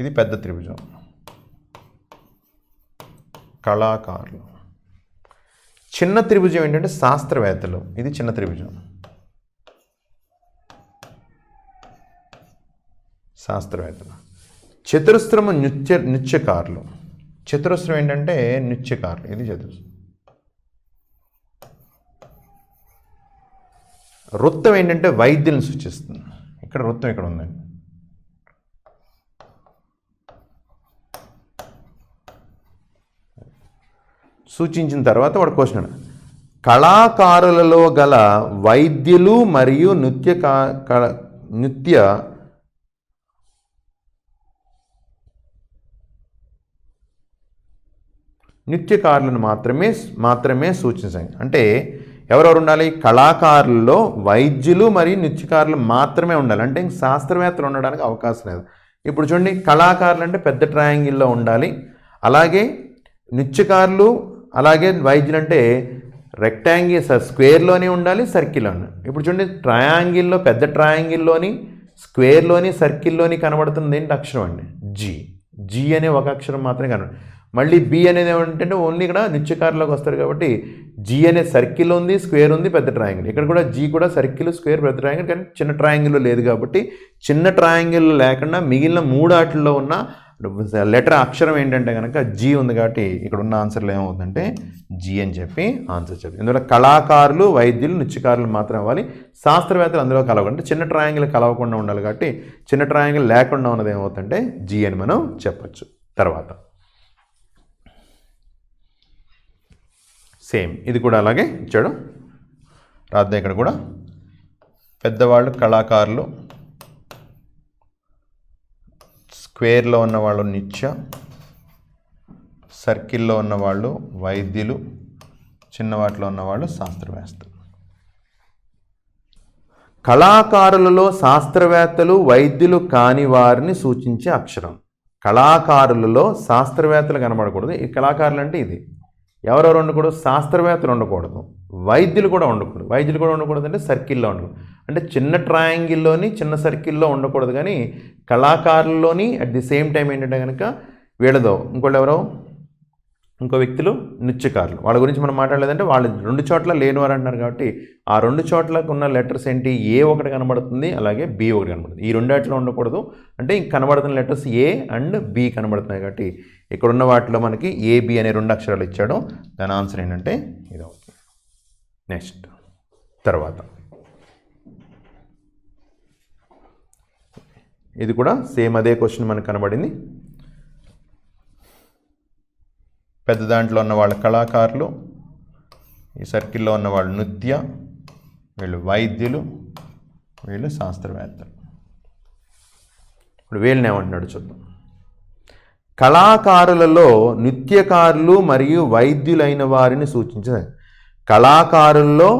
ఇది పెద్ద త్రిభుజం, కళాకారులు. చిన్న త్రిభుజం ఏంటంటే శాస్త్రవేత్తలు. ఇది చిన్న త్రిభుజం, శాస్త్రవేత్తలు. చతురస్రము నృత్యకారులు. చతురస్రం ఏంటంటే నృత్యకారులు. ఇది చతురస్రం. వృత్తం ఏంటంటే వైద్యులను సూచిస్తుంది. ఇక్కడ వృత్తం ఇక్కడ ఉందండి. సూచించిన తర్వాత వాడు క్వశ్చన్ కళాకారులలో గల వైద్యులు మరియు నృత్యకారులను మాత్రమే సూచించాలి. అంటే ఎవరెవరు ఉండాలి? కళాకారుల్లో వైద్యులు మరియు నృత్యకారులు మాత్రమే ఉండాలి. అంటే ఇంక శాస్త్రవేత్తలు ఉండడానికి అవకాశం లేదు. ఇప్పుడు చూడండి, కళాకారులు అంటే పెద్ద ట్రయాంగిల్లో ఉండాలి, అలాగే నృత్యకారులు అలాగే వైద్యులు అంటే రెక్టాంగిల్ స్క్వేర్లోనే ఉండాలి, సర్కిల్లో ఉండాలి. ఇప్పుడు చూడండి, ట్రయాంగిల్లో పెద్ద ట్రయాంగిల్లోని స్క్వేర్లోని సర్కిల్లోని కనబడుతుంది ఏంటి అక్షరం అండి? జీ అనే ఒక అక్షరం మాత్రమే కనబడుతుంది. మళ్ళీ బి అనేది ఏమంటే ఓన్లీ ఇక్కడ నృత్యకారులోకి వస్తారు కాబట్టి జీ అనే సర్కిల్ ఉంది, స్క్వేర్ ఉంది, పెద్ద ట్రయాంగిల్. ఇక్కడ కూడా జీ కూడా సర్కిల్, స్క్వేర్, పెద్ద ట్రయాంగిల్, కానీ చిన్న ట్రయాంగిల్లో లేదు కాబట్టి చిన్న ట్రయాంగిల్ లేకుండా మిగిలిన 3 ఆటల్లో ఉన్న లెటర్ అక్షరం ఏంటంటే కనుక జీ ఉంది కాబట్టి ఇక్కడ ఉన్న ఆన్సర్లో ఏమవుతుందంటే జీ అని చెప్పి ఆన్సర్ చెప్పి. ఇందులో కళాకారులు, వైద్యులు, నృత్యకారులు మాత్రం అవ్వాలి, శాస్త్రవేత్తలు అందులో కలవకుండా చిన్న ట్రయాంగిల్ కలవకుండా ఉండాలి కాబట్టి చిన్న ట్రయాంగిల్ లేకుండా ఉన్నది ఏమవుతుందంటే జీ అని మనం చెప్పచ్చు. తర్వాత సేమ్ ఇది కూడా అలాగే ఇచ్చాడు, రాద్దాం. ఇక్కడ కూడా పెద్దవాళ్ళు కళాకారులు, స్క్వేర్లో ఉన్నవాళ్ళు నృత్య, సర్కిల్లో ఉన్నవాళ్ళు వైద్యులు, చిన్నవాటిలో ఉన్నవాళ్ళు శాస్త్రవేత్తలు. కళాకారులలో శాస్త్రవేత్తలు వైద్యులు కాని వారిని సూచించే అక్షరం. కళాకారులలో శాస్త్రవేత్తలు కనబడకూడదు. ఈ కళాకారులు అంటే ఇది ఎవరెవరు ఉండకూడదు? శాస్త్రవేత్తలు ఉండకూడదు, వైద్యులు కూడా ఉండకూడదు. వైద్యులు కూడా ఉండకూడదు అంటే సర్కిల్లో ఉండకూడదు, అంటే చిన్న ట్రయాంగిల్లోని చిన్న సర్కిల్లో ఉండకూడదు. కానీ కళాకారుల్లోని అట్ ది సేమ్ టైం ఏంటంటే కనుక వీళ్ళదో ఇంకో వ్యక్తులు నృత్యకారులు, వాళ్ళ గురించి మనం మాట్లాడలేదంటే వాళ్ళు 2 చోట్ల లేనివారు అంటున్నారు కాబట్టి ఆ 2 చోట్లకు ఉన్న లెటర్స్ ఏంటి? ఏ ఒకటి కనబడుతుంది, అలాగే బి ఒకటి కనబడుతుంది. ఈ 2 వాటిలో ఉండకూడదు, అంటే ఇంక కనబడుతున్న లెటర్స్ ఏ అండ్ బి కనబడుతున్నాయి కాబట్టి ఇక్కడున్న వాటిలో మనకి ఏబి అనే 2 అక్షరాలు ఇచ్చాడు. దాని ఆన్సర్ ఏంటంటే ఇది అవుతుంది. నెక్స్ట్ తర్వాత ఇది కూడా సేమ్ అదే క్వశ్చన్ మనకు కనబడింది. పెద్ద దాంట్లో ఉన్న వాళ్ళు కళాకారులు, ఈ సర్కిల్లో ఉన్న వాళ్ళు నృత్య, వీళ్ళు వైద్యులు, వీళ్ళు శాస్త్రవేత్తలు. ఇప్పుడు వీళ్ళని ఏమంటున్నాడు చూద్దాం. కళాకారులలో నృత్యకారులు మరియు వైద్యులైన వారిని సూచించే. కళాకారుల్లో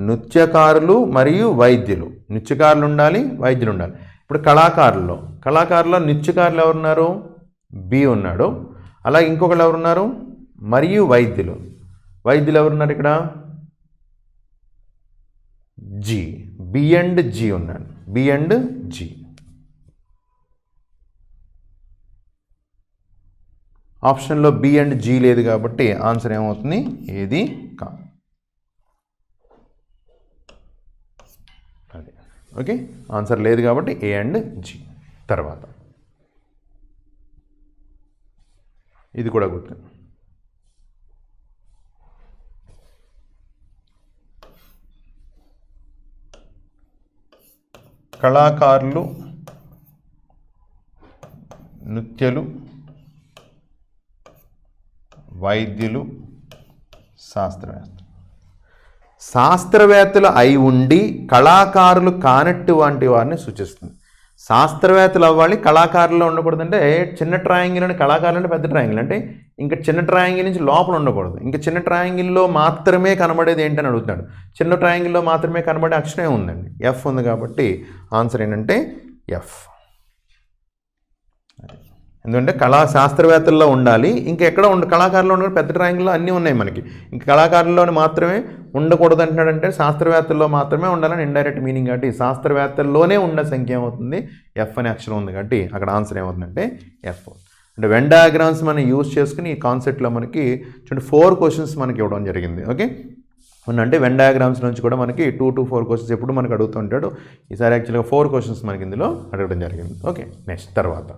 నృత్యకారులు మరియు వైద్యులు, నృత్యకారులు ఉండాలి, వైద్యులు ఉండాలి. ఇప్పుడు కళాకారుల్లో నృత్యకారులు ఎవరున్నారు? బి ఉన్నాడు. అలాగే ఇంకొకళ్ళు ఎవరున్నారు? మరియు వైద్యులు ఎవరున్నారు? ఇక్కడ జి, బి అండ్ జి ఉన్నాడు, బి అండ్ జి. ఆప్షన్లో బి అండ్ జీ లేదు కాబట్టి ఆన్సర్ ఏమవుతుంది? ఏది కాదు. అదే ఓకే, ఆన్సర్ లేదు కాబట్టి ఏ అండ్ జీ. తర్వాత ఇది కూడా గుర్తు. కళాకారులు, నృత్యులు, వైద్యులు, శాస్త్రవేత్తలు అయి ఉండి కళాకారులు కానట్టు వంటి వారిని సూచిస్తుంది. శాస్త్రవేత్తలు అవ్వాలి, కళాకారుల్లో ఉండకూడదు. అంటే చిన్న ట్రయాంగిల్ అని కళాకారులు అంటే పెద్ద ట్రయాంగిల్ అంటే ఇంకా చిన్న ట్రయాంగిల్ నుంచి లోపల ఉండకూడదు. ఇంకా చిన్న ట్రయాంగిల్లో మాత్రమే కనబడేది ఏంటని అడుగుతున్నాడు. చిన్న ట్రయాంగిల్లో మాత్రమే కనబడే అక్షరం ఉందండి, ఎఫ్ ఉంది కాబట్టి ఆన్సర్ ఏంటంటే ఎఫ్. ఎందుకంటే శాస్త్రవేత్తల్లో ఉండాలి, ఇంకా ఎక్కడ కళాకారుల్లో ఉండే పెద్ద ట్రయాంగిల్లో అన్నీ ఉన్నాయి మనకి. ఇంకా కళాకారుల్లోనే మాత్రమే ఉండకూడదు అంటున్నాడంటే శాస్త్రవేత్తల్లో మాత్రమే ఉండాలని ఇండైరెక్ట్ మీనింగ్ కాబట్టి శాస్త్రవేత్తల్లోనే ఉన్న సంఖ్య ఏమవుతుంది? ఎఫ్ అనే అక్షరం ఉంది కాబట్టి అక్కడ ఆన్సర్ ఏమవుతుందంటే ఎఫ్. అంటే వెన్ డయాగ్రామ్స్ మనం యూజ్ చేసుకుని ఈ కాన్సెప్ట్లో మనకి 4 క్వశ్చన్స్ మనకి ఇవ్వడం జరిగింది. ఓకే, అంటే వెన్ డయాగ్రామ్స్ నుంచి కూడా మనకి 2 to 4 క్వశ్చన్స్ ఎప్పుడు మనకు అడుగుతుంటాడు. ఈసారి యాక్చువల్గా 4 క్వశ్చన్స్ మనకి ఇందులో అడగడం జరిగింది. ఓకే, నెక్స్ట్ తర్వాత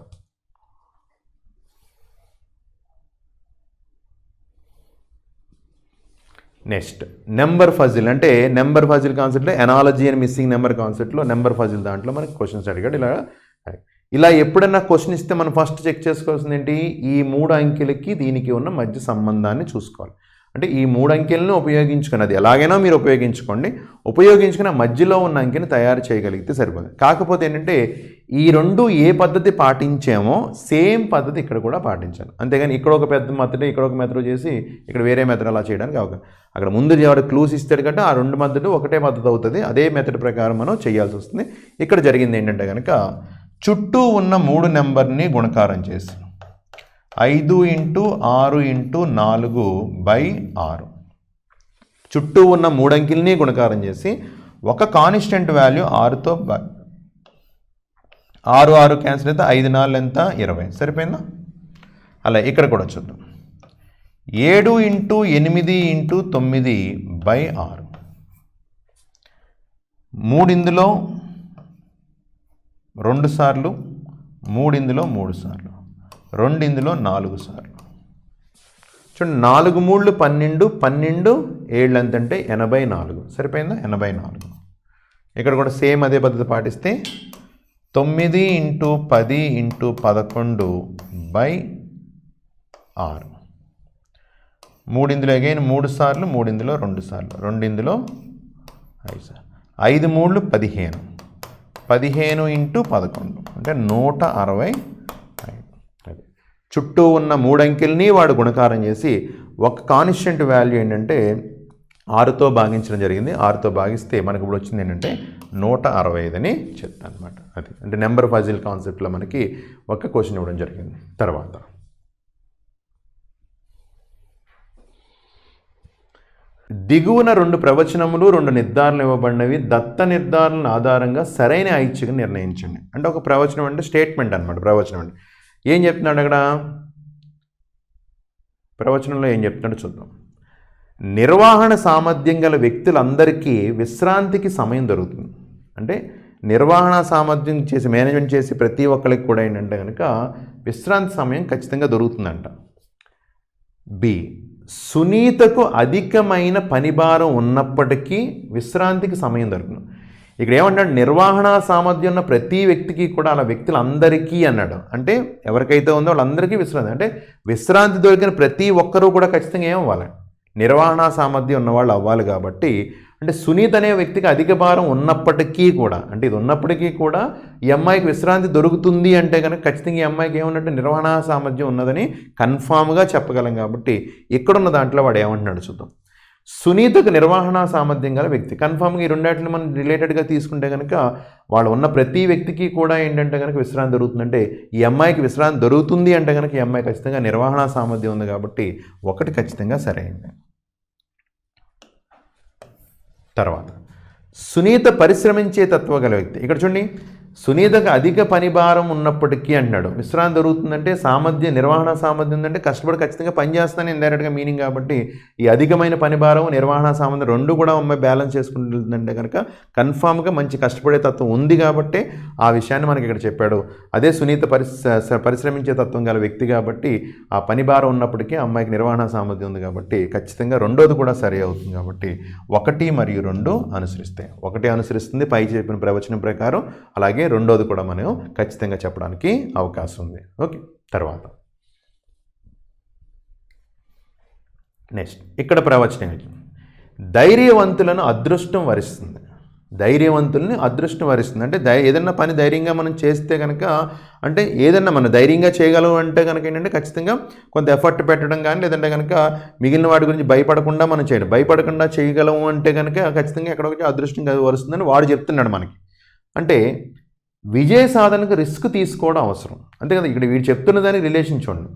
నెంబర్ ఫజిల్. అంటే నెంబర్ ఫజిల్ కాన్సెప్ట్లో ఎనాలజీ అండ్ మిస్సింగ్ నెంబర్ కాన్సెప్ట్లో నెంబర్ ఫజిల్ దాంట్లో మనకి క్వశ్చన్స్ అడిగాడు. ఇలా ఎప్పుడన్నా క్వశ్చన్ ఇస్తే మనం ఫస్ట్ చెక్ చేసుకోవాల్సింది ఏంటి? ఈ 3 అంకెలకి దీనికి ఉన్న మధ్య సంబంధాన్ని చూసుకోవాలి. అంటే ఈ 3 అంకెలను ఉపయోగించుకుని, అది ఎలాగైనా మీరు ఉపయోగించుకోండి, ఉపయోగించుకుని మధ్యలో ఉన్న అంకెని తయారు చేయగలిగితే సరిపోతుంది. కాకపోతే ఏంటంటే ఈ రెండు ఏ పద్ధతి పాటించామో సేమ్ పద్ధతి ఇక్కడ కూడా పాటించాలి. అంతేగాని ఇక్కడ ఒక పెద్ద మెథడ్ ఇక్కడ ఒక మెథడ్ చేసి ఇక్కడ వేరే మెథడ్ అలా చేయడానికి అవకాశం. అక్కడ ముందు ఎవరు క్లూస్ ఇస్తాడు కాబట్టి ఆ రెండు మెథడ్ ఒకటే పద్ధతి అవుతుంది. అదే మెథడ్ ప్రకారం మనం చేయాల్సి వస్తుంది. ఇక్కడ జరిగింది ఏంటంటే కనుక చుట్టూ ఉన్న 3 నెంబర్ని గుణకారం చేసి 5 × 6 × 4/6 చుట్టూ ఉన్న 3 అంకెల్ని గుణకారం చేసి ఒక కాన్స్టెంట్ వాల్యూ 6తో 6 6 క్యాన్సిల్ అయితే 5 4 ఎంత 20 సరిపోయిందా? అలా ఇక్కడ కూడా చూద్దాం. 7 × 8 × 9/6 3 ఇందులో 2 సార్లు, 3 ఇందులో 3 సార్లు, 2 ఇందులో 4 సార్లు. చూడండి 4 3 12, 12 7 ఎంత అంటే 84 సరిపోయిందా? 84. ఇక్కడ కూడా సేమ్ అదే పద్ధతి పాటిస్తే 9 × 10 × 11/6 3 ఇందులో అగైన్ 3 సార్లు, 3 ఇందులో 2 సార్లు, 2 ఇందులో 5 సార్లు, 5 3 15, 15 × 11 అంటే 165. చుట్టూ ఉన్న 3 అంకెల్ని వాడు గుణకారం చేసి ఒక కాన్స్టెంట్ వాల్యూ ఏంటంటే 6తో భాగించడం జరిగింది. 6తో భాగిస్తే మనకు ఇప్పుడు వచ్చింది ఏంటంటే 165 అని చెప్తాను అనమాట. అది అంటే నెంబర్ పజిల్ కాన్సెప్ట్లో మనకి ఒక క్వశ్చన్ ఇవ్వడం జరిగింది. తర్వాత దిగువన 2 ప్రవచనములు 2 నిర్ధారణలు ఇవ్వబడినవి. దత్త నిర్ధారణల ఆధారంగా సరైన ఐచ్ఛికను నిర్ణయించండి. అంటే ఒక ప్రవచనం అంటే స్టేట్మెంట్ అనమాట. ప్రవచనం అంటే ఏం చెప్తున్నాడు అక్కడ? ప్రవచనంలో ఏం చెప్తున్నాడో చూద్దాం. నిర్వహణ సామర్థ్యం గల వ్యక్తులందరికీ విశ్రాంతికి సమయం దొరుకుతుంది. అంటే నిర్వహణ సామర్థ్యం చేసి మేనేజ్మెంట్ చేసి ప్రతి ఒక్కరికి కూడా ఏంటంటే కనుక విశ్రాంతి సమయం ఖచ్చితంగా దొరుకుతుందంట. బి సునీతకు అధికమైన పనిభారం ఉన్నప్పటికీ విశ్రాంతికి సమయం దొరుకుతుంది. ఇక్కడ ఏమంటాడు? నిర్వహణ సామర్థ్యం ఉన్న ప్రతి వ్యక్తికి కూడా, అలా వ్యక్తులందరికీ అన్నాడు. అంటే ఎవరికైతే ఉందో వాళ్ళందరికీ విశ్రాంతి. అంటే విశ్రాంతి దొరికిన ప్రతి ఒక్కరూ కూడా ఖచ్చితంగా ఏమవ్వాలి? నిర్వహణ సామర్థ్యం ఉన్నవాళ్ళు అవ్వాలి. కాబట్టి అంటే సునీత అనే వ్యక్తికి అధిక భారం ఉన్నప్పటికీ కూడా, అంటే ఇది ఉన్నప్పటికీ కూడా ఈ అమ్మాయికి విశ్రాంతి దొరుకుతుంది అంటే కనుక ఖచ్చితంగా ఈ అమ్మాయికి ఏమన్నట్టు నిర్వహణ సామర్థ్యం ఉన్నదని కన్ఫామ్గా చెప్పగలం. కాబట్టి ఇక్కడున్న దాంట్లో వాడు ఏమంటున్నాడు చూద్దాం. సునీతకు నిర్వహణ సామర్థ్యం గల వ్యక్తి. కన్ఫామ్గా ఈ రెండాటిని మనం రిలేటెడ్గా తీసుకుంటే కనుక వాళ్ళు ఉన్న ప్రతి వ్యక్తికి కూడా ఏంటంటే కనుక విశ్రాంతి దొరుకుతుందంటే ఈ అమ్మాయికి విశ్రాంతి దొరుకుతుంది అంటే కనుక ఈ అమ్మాయి ఖచ్చితంగా నిర్వహణ సామర్థ్యం ఉంది. కాబట్టి ఒకటి ఖచ్చితంగా సరైంది. తర్వాత సునీత పరిశ్రమించే తత్వ గల వ్యక్తి. ఇక్కడ చూడండి, సునీతకు అధిక పనిభారం ఉన్నప్పటికీ అంటున్నాడు. విశ్రాంతి దొరుకుతుందంటే సామర్థ్యం, నిర్వహణ సామర్థ్యం ఉందంటే కష్టపడి ఖచ్చితంగా పనిచేస్తానని ఇండైరెక్ట్గా మీనింగ్. కాబట్టి ఈ అధికమైన పనిభారం నిర్వహణ సామర్థ్యం రెండు కూడా అమ్మాయి బ్యాలెన్స్ చేసుకుంటుందంటే కనుక కన్ఫామ్గా మంచి కష్టపడే తత్వం ఉంది. కాబట్టి ఆ విషయాన్ని మనకి ఇక్కడ చెప్పాడు. అదే సునీత పరిశ్రమించే తత్వం గల వ్యక్తి కాబట్టి ఆ పనిభారం ఉన్నప్పటికీ అమ్మాయికి నిర్వహణ సామర్థ్యం ఉంది. కాబట్టి ఖచ్చితంగా రెండోది కూడా సరి అవుతుంది. కాబట్టి 1 మరియు 2 అనుసరిస్తాయి. 1 అనుసరిస్తుంది పై చెప్పిన ప్రవచనం ప్రకారం, అలాగే రెండోది కూడా మనం ఖచ్చితంగా చెప్పడానికి అవకాశం ఉంది. ఓకే. తర్వాత నెక్స్ట్ ఇక్కడ ప్రవచనం ఏంటి? ధైర్యవంతులను అదృష్టం వరిస్తుంది. ధైర్యవంతుల్ని అదృష్టం వరిస్తుంది. అంటే ఏదన్నా పని ధైర్యంగా మనం చేస్తే కనుక, అంటే ఏదన్నా మనం ధైర్యంగా చేయగలం అంటే కనుక ఏంటంటే ఖచ్చితంగా కొంత ఎఫర్ట్ పెట్టడం కానీ, లేదంటే కనుక మిగిలిన వాటి గురించి భయపడకుండా మనం చేయడం, భయపడకుండా చేయగలము అంటే కనుక ఖచ్చితంగా ఎక్కడొకటి అదృష్టం వరుస్తుందని వాడు చెప్తున్నాడు మనకి. అంటే విజయ సాధనకు రిస్క్ తీసుకోవడం అవసరం అంతే కదా. ఇక్కడ వీడు చెప్తున్న దానికి రిలేషన్ చూడండి.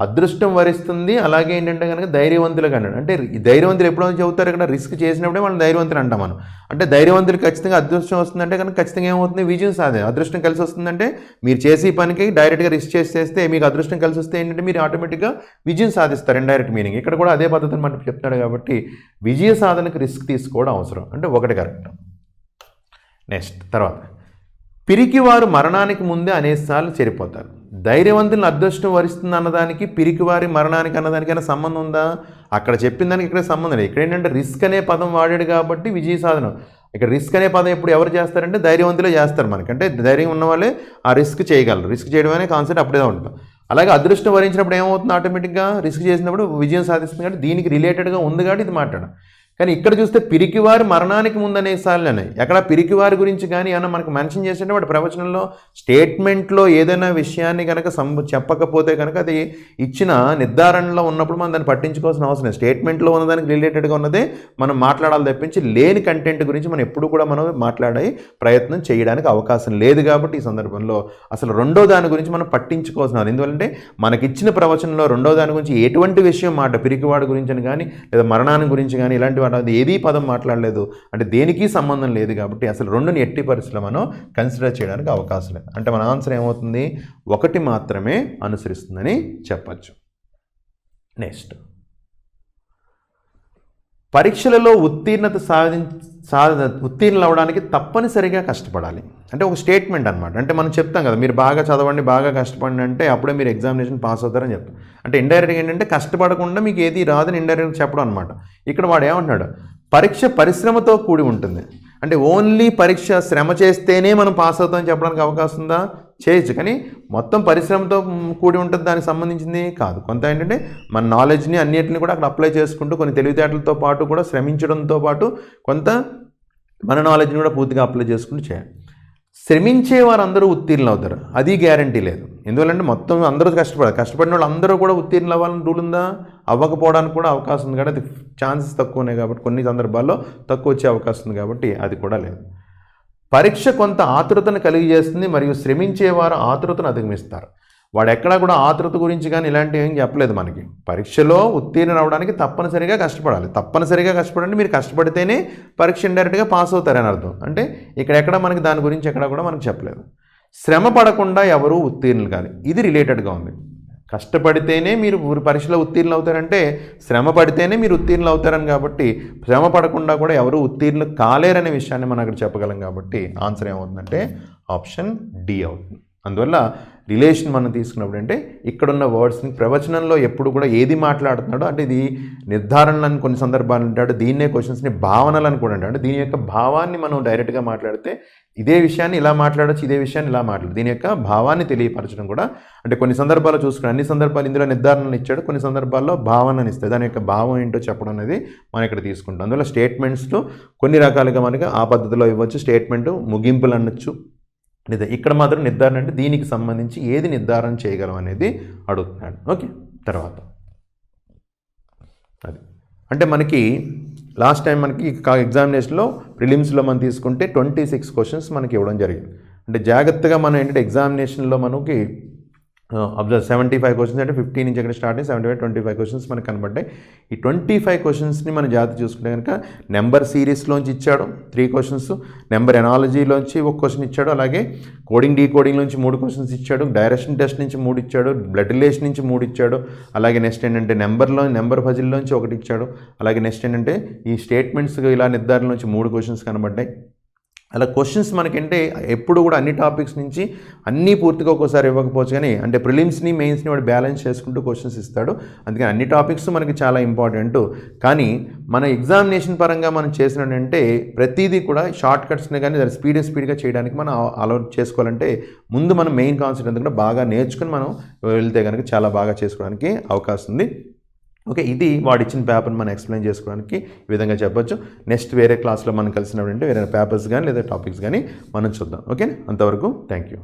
అదృష్టం వరిస్తుంది, అలాగే ఏంటంటే కనుక ధైర్యవంతులుగా అన్నాడు. అంటే ఈ ధైర్యవంతులు ఎప్పుడో చెబుతారు ఇక్కడ, రిస్క్ చేసినప్పుడే మనం ధైర్యవంతులు అంటాం మనం. అంటే ధైర్యవంతులు ఖచ్చితంగా అదృష్టం వస్తుందంటే కనుక ఖచ్చితంగా ఏమవుతుంది? విజయం సాధన. అదృష్టం కలిసి వస్తుందంటే మీరు చేసే పనికి డైరెక్ట్గా రిస్క్ చేస్తే మీకు అదృష్టం కలిసి వస్తే ఏంటంటే మీరు ఆటోమేటిక్గా విజయం సాధిస్తారు. ఇండైరెక్ట్ మీనింగ్ ఇక్కడ కూడా అదే పద్ధతిని మనకు చెప్తాడు. కాబట్టి విజయ సాధనకు రిస్క్ తీసుకోవడం అవసరం. అంటే 1 కరెక్ట్. నెక్స్ట్ తర్వాత పిరికివారు మరణానికి ముందే అనేకసార్లు చెడిపోతారు. ధైర్యవంతులను అదృష్టం వరిస్తుంది అన్నదానికి పిరికివారి మరణానికి అన్నదానికైనా సంబంధం ఉందా? అక్కడ చెప్పిన దానికి ఇక్కడ సంబంధం లేదు. ఇక్కడ ఏంటంటే రిస్క్ అనే పదం వాడాడు కాబట్టి విజయ సాధనం. ఇక్కడ రిస్క్ అనే పదం ఎప్పుడు ఎవరు చేస్తారంటే ధైర్యవంతులే చేస్తారు. మనకంటే ధైర్యం ఉన్న వాళ్ళే ఆ రిస్క్ చేయగలరు. రిస్క్ చేయడం అనే కాన్సెప్ట్ అప్పుడే ఉంటుంది. అలాగే అదృష్టం వరించినప్పుడు ఏమవుతుంది, ఆటోమేటిక్గా రిస్క్ చేసినప్పుడు విజయం సాధిస్తుంది. కాబట్టి దీనికి రిలేటెడ్గా ఉంది కాబట్టి ఇది మాట్లాడడం. కానీ ఇక్కడ చూస్తే పిరికివారి మరణానికి ముందనే సార్లు ఎక్కడ పిరికివారి గురించి కానీ ఏమన్నా మనకు మెన్షన్ చేసేటప్పుడు వాటి ప్రవచనంలో స్టేట్మెంట్లో ఏదైనా విషయాన్ని కనుక చెప్పకపోతే కనుక అది ఇచ్చిన నిర్ధారణలో ఉన్నప్పుడు మనం దాన్ని పట్టించుకోవాల్సిన అవసరం లేదు. స్టేట్మెంట్లో ఉన్నదానికి రిలేటెడ్గా ఉన్నదే మనం మాట్లాడాలి తప్పించి లేని కంటెంట్ గురించి మనం ఎప్పుడు కూడా మనం మాట్లాడే ప్రయత్నం చేయడానికి అవకాశం లేదు. కాబట్టి ఈ సందర్భంలో అసలు రెండో దాని గురించి మనం పట్టించుకోవాల్సిన, ఎందుకంటే మనకిచ్చిన ప్రవచనంలో రెండో దాని గురించి ఎటువంటి విషయం పిరికివాడి గురించి అని కానీ లేదా మరణాన్ని గురించి కానీ ఇలాంటి అది ఏదీ పదం మాట్లాడలేదు. అంటే దేనికి సంబంధం లేదు. కాబట్టి అసలు రెండుని ఎట్టి పరిస్థితుల్లో మనం కన్సిడర్ చేయడానికి అవకాశం లేదు. అంటే మన ఆన్సర్ ఏమవుతుంది, ఒకటి మాత్రమే అనుసరిస్తుందని చెప్పచ్చు. నెక్స్ట్, పరీక్షలలో ఉత్తీర్ణులు అవ్వడానికి తప్పనిసరిగా కష్టపడాలి. అంటే ఒక స్టేట్మెంట్ అనమాట. అంటే మనం చెప్తాం కదా, మీరు బాగా చదవండి, బాగా కష్టపడండి అంటే అప్పుడే మీరు ఎగ్జామినేషన్ పాస్ అవుతారని చెప్తాం. అంటే ఇండైరెక్ట్గా ఏంటంటే కష్టపడకుండా మీకు ఏది రాదని ఇండైరెక్ట్గా చెప్పడం అనమాట. ఇక్కడ వాడు ఏమంటున్నాడు, పరీక్ష పరిశ్రమతో కూడి ఉంటుంది. అంటే ఓన్లీ పరీక్ష శ్రమ చేస్తేనే మనం పాస్ అవుతామని చెప్పడానికి అవకాశం ఉందా? చేయొచ్చు, కానీ మొత్తం పరిశ్రమతో కూడి ఉంటుంది దానికి సంబంధించింది కాదు. కొంత ఏంటంటే మన నాలెడ్జ్ని అన్నిటిని కూడా అక్కడ అప్లై చేసుకుంటూ కొన్ని తెలివితేటలతో పాటు కూడా శ్రమించడంతో పాటు కొంత మన నాలెడ్జ్ని కూడా పూర్తిగా అప్లై చేసుకుంటూ చేయాలి. శ్రమించే వారు అందరూ ఉత్తీర్ణులు అవుతారు, అది గ్యారంటీ లేదు. ఎందువల్లంటే మొత్తం అందరూ కష్టపడిన వాళ్ళు అందరూ కూడా ఉత్తీర్ణులు అవ్వాలని రూల్ ఉందా? అవ్వకపోవడానికి కూడా అవకాశం ఉంది. కాబట్టి అది ఛాన్సెస్ తక్కువ ఉన్నాయి. కాబట్టి కొన్ని సందర్భాల్లో తక్కువ వచ్చే అవకాశం ఉంది. కాబట్టి అది కూడా లేదు. పరీక్ష కొంత ఆతృతను కలిగజేస్తుంది మరియు శ్రమించేవారు ఆతృతను అధిగమిస్తారు. వాడు ఎక్కడా కూడా ఆతృత గురించి కానీ ఇలాంటివి ఏం చెప్పలేదు మనకి. పరీక్షలో ఉత్తీర్ణులు అవ్వడానికి తప్పనిసరిగా కష్టపడాలి. తప్పనిసరిగా కష్టపడండి, మీరు కష్టపడితేనే పరీక్ష ఇండైరెక్ట్గా పాస్ అవుతారని అర్థం. అంటే ఇక్కడ మనకి దాని గురించి ఎక్కడా కూడా మనకు చెప్పలేదు. శ్రమ పడకుండా ఎవరు ఉత్తీర్ణులు కాదు, ఇది రిలేటెడ్గా ఉంది. కష్టపడితేనే మీరు పరీక్షలో ఉత్తీర్ణులు అవుతారంటే శ్రమ పడితేనే మీరు ఉత్తీర్ణులు అవుతారని. కాబట్టి శ్రమ పడకుండా కూడా ఎవరు ఉత్తీర్ణులు కాలేరనే విషయాన్ని మనం అక్కడ చెప్పగలం. కాబట్టి ఆన్సర్ ఏమవుతుందంటే ఆప్షన్ డి అవుతుంది. అందువల్ల రిలేషన్ మనం తీసుకున్నప్పుడు అంటే ఇక్కడున్న వర్డ్స్ని ప్రవచనంలో ఎప్పుడు కూడా ఏది మాట్లాడుతున్నాడో అంటే ఇది నిర్ధారణలను కొన్ని సందర్భాలు అంటాడు, దీన్నే క్వశ్చన్స్ని భావనలను కూడా అంటాడు. దీని యొక్క భావాన్ని మనం డైరెక్ట్గా మాట్లాడితే ఇదే విషయాన్ని ఇలా మాట్లాడచ్చు, ఇదే విషయాన్ని ఇలా మాట్లాడు, దీని యొక్క భావాన్ని తెలియపరచడం కూడా. అంటే కొన్ని సందర్భాలు చూసుకుని అన్ని సందర్భాలు ఇందులో నిర్ధారణలు ఇచ్చాడు, కొన్ని సందర్భాల్లో భావనని ఇస్తాడు. దాని యొక్క భావం ఏంటో చెప్పడం అనేది మనం ఇక్కడ తీసుకుంటాం. అందువల్ల స్టేట్మెంట్స్లో కొన్ని రకాలుగా మనకి ఆ పద్ధతిలో ఇవ్వచ్చు. స్టేట్మెంట్ ముగింపులు అనొచ్చు, లేదా ఇక్కడ మాత్రం నిర్ధారణ అంటే దీనికి సంబంధించి ఏది నిర్ధారణ చేయగలం అనేది అడుగుతున్నాడు. ఓకే, తర్వాత అది అంటే మనకి లాస్ట్ టైం మనకి ఎగ్జామినేషన్లో ప్రిలిమ్స్లో మనం తీసుకుంటే 26 క్వశ్చన్స్ మనకి ఇవ్వడం జరిగింది. అంటే జాగ్రత్తగా మనం ఏంటంటే ఎగ్జామినేషన్లో మనకి అబ్జర్వ్ 75 క్వశ్చన్స్ అంటే 15 నుంచి ఎక్కడ స్టార్ట్ అయ్యి 75 25 క్వశ్చన్స్ మనకు కనబడ్డాయి. ఈ 25 క్వశ్చన్స్ని మనం జాగ్రత్త చూసుకుంటే కనుక నెంబర్ సిరీస్లోంచి ఇచ్చాడు 3 క్వశ్చన్స్, నెంబర్ ఎనాలజీలోంచి 1 క్వశ్చన్ ఇచ్చాడు, అలాగే కోడింగ్ డీకోడింగ్ నుంచి 3 క్వశ్చన్స్ ఇచ్చాడు, డైరెక్షన్ టెస్ట్ నుంచి 3 ఇచ్చాడు, బ్లడ్ రిలేషన్ నుంచి 3 ఇచ్చాడు, అలాగే నెక్స్ట్ ఏంటంటే నెంబర్ పజిల్లోంచి 1 ఇచ్చాడు, అలాగే నెక్స్ట్ ఏంటంటే ఈ స్టేట్మెంట్స్ ఇలా నిర్ధారణ నుంచి 3 క్వశ్చన్స్ కనబడ్డాయి. అలా క్వశ్చన్స్ మనకంటే ఎప్పుడు కూడా అన్ని టాపిక్స్ నుంచి అన్నీ పూర్తిగా ఒక్కోసారి ఇవ్వకపోవచ్చు, కానీ అంటే ప్రిలిమ్స్ని మెయిన్స్ని వాడు బ్యాలెన్స్ చేసుకుంటూ క్వశ్చన్స్ ఇస్తాడు. అందుకని అన్ని టాపిక్స్ మనకి చాలా ఇంపార్టెంట్. కానీ మన ఎగ్జామినేషన్ పరంగా మనం చేసినట్టే ప్రతిదీ కూడా షార్ట్ కట్స్ని కానీ స్పీడ్గా చేయడానికి మనం అలౌ చేసుకోవాలంటే ముందు మనం మెయిన్ కాన్సెప్ట్ అంతా కూడా బాగా నేర్చుకుని మనం వెళ్తే కనుక చాలా బాగా చేసుకోవడానికి అవకాశం ఉంది. ఓకే, ఇది వాడిచ్చిన పేపర్ని మనం ఎక్స్ప్లెయిన్ చేసుకోవడానికి ఈ విధంగా చెప్పొచ్చు. నెక్స్ట్ వేరే క్లాస్లో మనం కలిసినప్పుడు అంటే వేరే పేపర్స్ కానీ లేదా టాపిక్స్ కానీ మనం చూద్దాం. ఓకే, అంతవరకు థ్యాంక్ యూ.